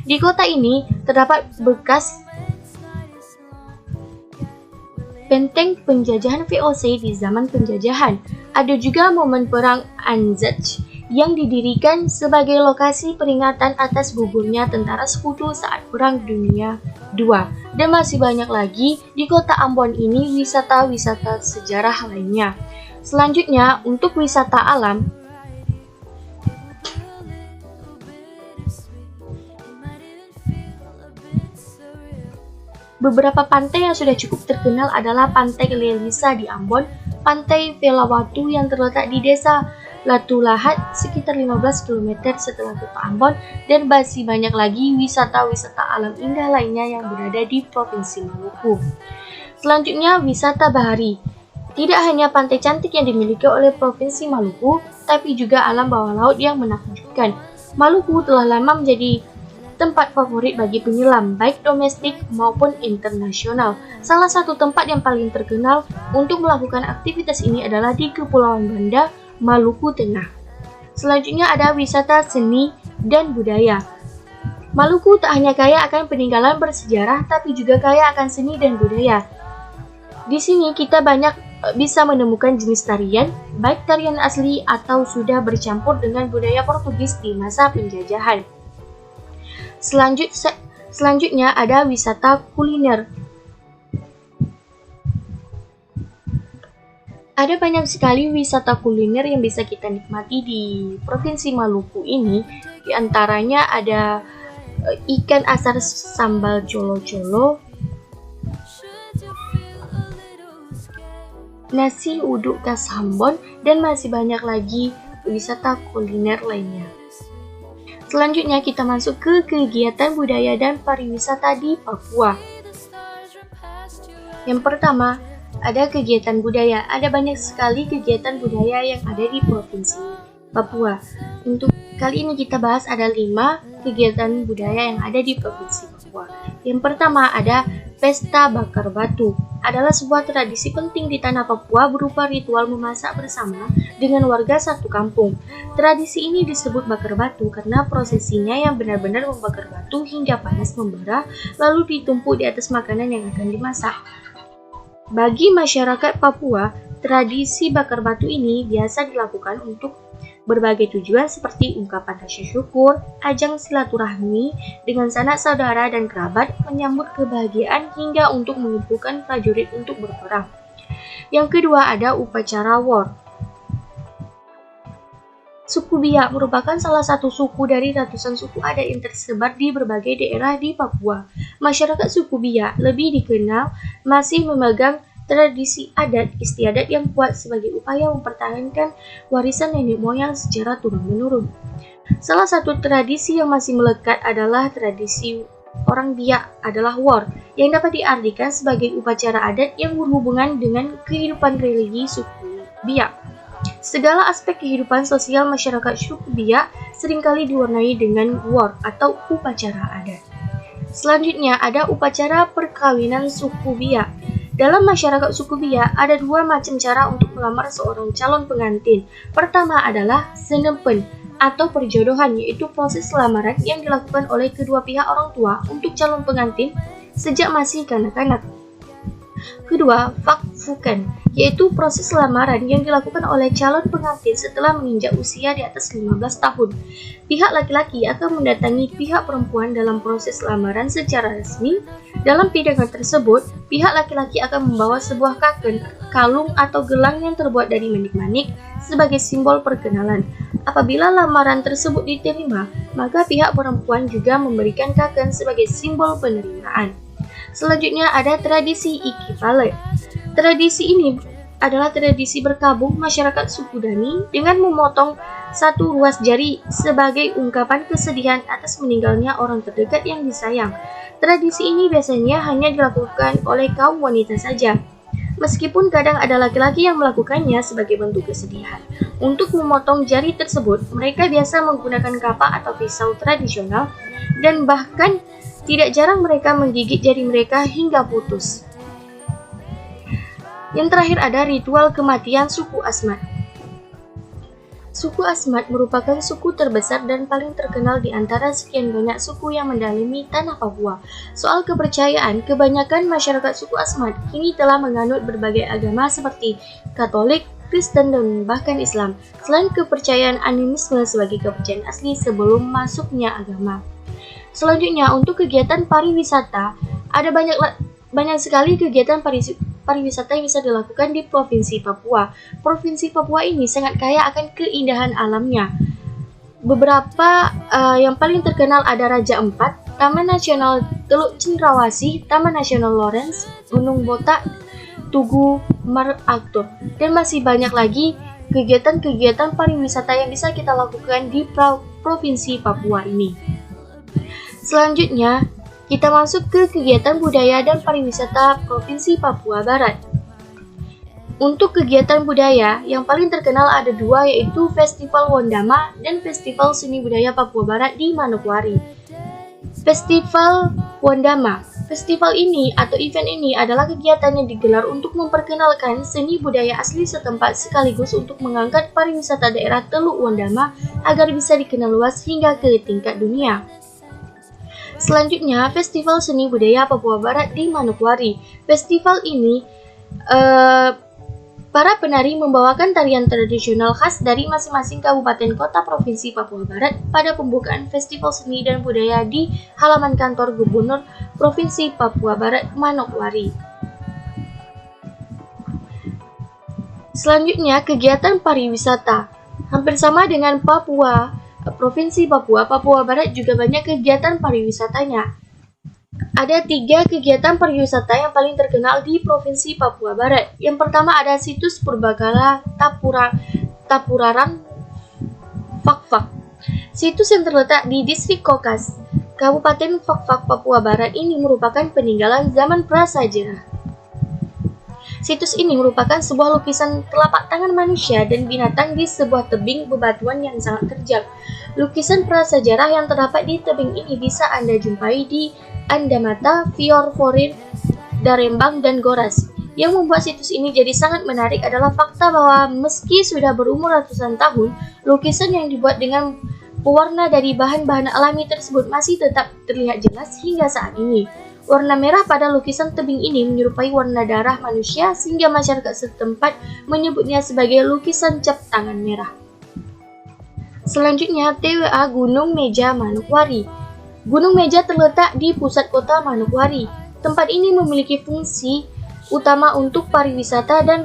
Di kota ini terdapat bekas benteng penjajahan VOC di zaman penjajahan. Ada juga momen perang Anzac yang didirikan sebagai lokasi peringatan atas gugurnya tentara sekutu saat Perang Dunia II. Dan masih banyak lagi di kota Ambon ini wisata-wisata sejarah lainnya. Selanjutnya, untuk wisata alam, beberapa pantai yang sudah cukup terkenal adalah Pantai Lelisa di Ambon, Pantai Velawatu yang terletak di Desa Latulahat sekitar 15 km setelah kota Ambon, dan masih banyak lagi wisata-wisata alam indah lainnya yang berada di Provinsi Maluku. Selanjutnya, wisata bahari. Tidak hanya pantai cantik yang dimiliki oleh Provinsi Maluku, tapi juga alam bawah laut yang menakjubkan. Maluku telah lama menjadi tempat favorit bagi penyelam, baik domestik maupun internasional. Salah satu tempat yang paling terkenal untuk melakukan aktivitas ini adalah di Kepulauan Banda, Maluku Tengah. Selanjutnya ada wisata seni dan budaya. Maluku tak hanya kaya akan peninggalan bersejarah, tapi juga kaya akan seni dan budaya. Di sini kita banyak bisa menemukan jenis tarian, baik tarian asli atau sudah bercampur dengan budaya Portugis di masa penjajahan. Selanjutnya ada wisata kuliner. Ada banyak sekali wisata kuliner yang bisa kita nikmati di Provinsi Maluku ini. Di antaranya ada ikan asar sambal colo-colo, nasi uduk khas Ambon, dan masih banyak lagi wisata kuliner lainnya. Selanjutnya kita masuk ke kegiatan budaya dan pariwisata di Papua. Yang pertama, ada kegiatan budaya. Ada banyak sekali kegiatan budaya yang ada di Provinsi Papua. Untuk kali ini kita bahas ada 5 kegiatan budaya yang ada di Provinsi Papua. Yang pertama ada Pesta Bakar Batu. Adalah sebuah tradisi penting di tanah Papua berupa ritual memasak bersama dengan warga satu kampung. Tradisi ini disebut bakar batu karena prosesinya yang benar-benar membakar batu hingga panas membara lalu ditumpuk di atas makanan yang akan dimasak. Bagi masyarakat Papua, tradisi bakar batu ini biasa dilakukan untuk berbagai tujuan seperti ungkapan rasa syukur, ajang silaturahmi dengan sanak saudara dan kerabat, menyambut kebahagiaan hingga untuk mengumpulkan prajurit untuk berperang. Yang kedua ada upacara war. Suku Biak merupakan salah satu suku dari ratusan suku adat yang tersebar di berbagai daerah di Papua. Masyarakat suku Biak lebih dikenal masih memegang tradisi adat istiadat yang kuat sebagai upaya mempertahankan warisan nenek moyang secara turun-menurun. Salah satu tradisi yang masih melekat adalah tradisi orang Biak adalah war, yang dapat diartikan sebagai upacara adat yang berhubungan dengan kehidupan religi suku Biak. Segala aspek kehidupan sosial masyarakat suku Biak seringkali diwarnai dengan war atau upacara adat. Selanjutnya ada upacara perkawinan suku Biak. Dalam masyarakat suku Biak ada 2 macam cara untuk melamar seorang calon pengantin. Pertama adalah senempen atau perjodohan, yaitu proses lamaran yang dilakukan oleh kedua pihak orang tua untuk calon pengantin sejak masih kanak-kanak. Kedua, fakfukan, yaitu proses lamaran yang dilakukan oleh calon pengantin setelah menginjak usia di atas 15 tahun. Pihak laki-laki akan mendatangi pihak perempuan dalam proses lamaran secara resmi. Dalam pidangan tersebut, pihak laki-laki akan membawa sebuah kaken, kalung atau gelang yang terbuat dari manik-manik sebagai simbol perkenalan. Apabila lamaran tersebut diterima, maka pihak perempuan juga memberikan kaken sebagai simbol penerimaan. Selanjutnya ada tradisi Ikipale. Tradisi ini adalah tradisi berkabung masyarakat suku Dani dengan memotong satu ruas jari sebagai ungkapan kesedihan atas meninggalnya orang terdekat yang disayang. Tradisi ini biasanya hanya dilakukan oleh kaum wanita saja, meskipun kadang ada laki-laki yang melakukannya sebagai bentuk kesedihan. Untuk memotong jari tersebut, mereka biasa menggunakan kapak atau pisau tradisional, dan bahkan tidak jarang mereka menggigit jari mereka hingga putus. Yang terakhir ada ritual kematian suku Asmat. Suku Asmat merupakan suku terbesar dan paling terkenal di antara sekian banyak suku yang mendalami tanah Papua. Soal kepercayaan, kebanyakan masyarakat suku Asmat kini telah menganut berbagai agama seperti Katolik, Kristen, dan bahkan Islam, selain kepercayaan animisme sebagai kepercayaan asli sebelum masuknya agama. Selanjutnya, untuk kegiatan pariwisata, ada banyak sekali kegiatan pariwisata yang bisa dilakukan di Provinsi Papua. Provinsi Papua ini sangat kaya akan keindahan alamnya. Beberapa yang paling terkenal ada Raja Ampat, Taman Nasional Teluk Cendrawasih, Taman Nasional Lawrence, Gunung Botak, Tugu Maratur, dan masih banyak lagi kegiatan-kegiatan pariwisata yang bisa kita lakukan di Provinsi Papua ini. Selanjutnya, kita masuk ke kegiatan budaya dan pariwisata Provinsi Papua Barat. Untuk kegiatan budaya, yang paling terkenal ada dua, yaitu Festival Wondama dan Festival Seni Budaya Papua Barat di Manokwari. Festival Wondama. Festival ini atau event ini adalah kegiatan yang digelar untuk memperkenalkan seni budaya asli setempat sekaligus untuk mengangkat pariwisata daerah Teluk Wondama agar bisa dikenal luas hingga ke tingkat dunia. Selanjutnya, Festival Seni Budaya Papua Barat di Manokwari. Festival ini, para penari membawakan tarian tradisional khas dari masing-masing kabupaten kota Provinsi Papua Barat pada pembukaan Festival Seni dan Budaya di halaman kantor Gubernur Provinsi Papua Barat, Manokwari. Selanjutnya, kegiatan pariwisata. Hampir sama dengan Provinsi Papua Barat juga banyak kegiatan pariwisatanya. Ada 3 kegiatan pariwisata yang paling terkenal di Provinsi Papua Barat. Yang pertama ada situs Purbakala Tapuraran Fakfak. Situs yang terletak di Distrik Kokas, Kabupaten Fakfak, Papua Barat ini merupakan peninggalan zaman prasajarah. Situs ini merupakan sebuah lukisan telapak tangan manusia dan binatang di sebuah tebing bebatuan yang sangat terjal. Lukisan prasejarah yang terdapat di tebing ini bisa Anda jumpai di Andamata, Fiorforir, Darembang, dan Goras. Yang membuat situs ini jadi sangat menarik adalah fakta bahwa meski sudah berumur ratusan tahun, lukisan yang dibuat dengan pewarna dari bahan-bahan alami tersebut masih tetap terlihat jelas hingga saat ini. Warna merah pada lukisan tebing ini menyerupai warna darah manusia sehingga masyarakat setempat menyebutnya sebagai lukisan cap tangan merah. Selanjutnya, TWA Gunung Meja Manokwari. Gunung Meja terletak di pusat kota Manokwari. Tempat ini memiliki fungsi utama untuk pariwisata dan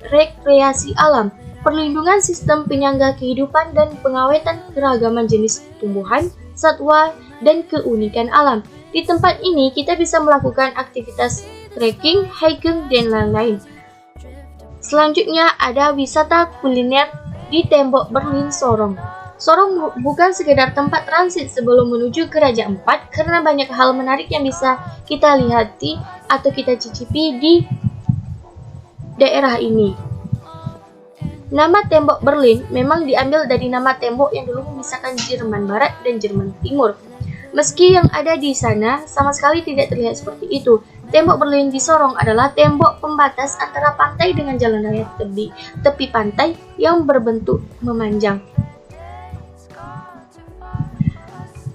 rekreasi alam, perlindungan sistem penyangga kehidupan, dan pengawetan keragaman jenis tumbuhan, satwa, dan keunikan alam. Di tempat ini kita bisa melakukan aktivitas trekking, hiking, dan lain-lain. Selanjutnya ada wisata kuliner di Tembok Berlin Sorong. Sorong bukan sekedar tempat transit sebelum menuju ke Raja Ampat, karena banyak hal menarik yang bisa kita lihati atau kita cicipi di daerah ini. Nama Tembok Berlin memang diambil dari nama tembok yang dulu memisahkan Jerman Barat dan Jerman Timur. Meski yang ada di sana sama sekali tidak terlihat seperti itu, Tembok Berlin di Sorong adalah tembok pembatas antara pantai dengan jalan raya tepi pantai yang berbentuk memanjang.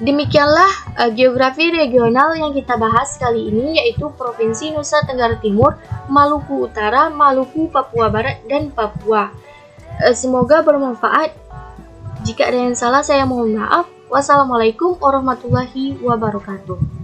Demikianlah geografi regional yang kita bahas kali ini, yaitu Provinsi Nusa Tenggara Timur, Maluku Utara, Maluku, Papua Barat, dan Papua. Semoga bermanfaat. Jika ada yang salah, saya mohon maaf. Wassalamualaikum warahmatullahi wabarakatuh.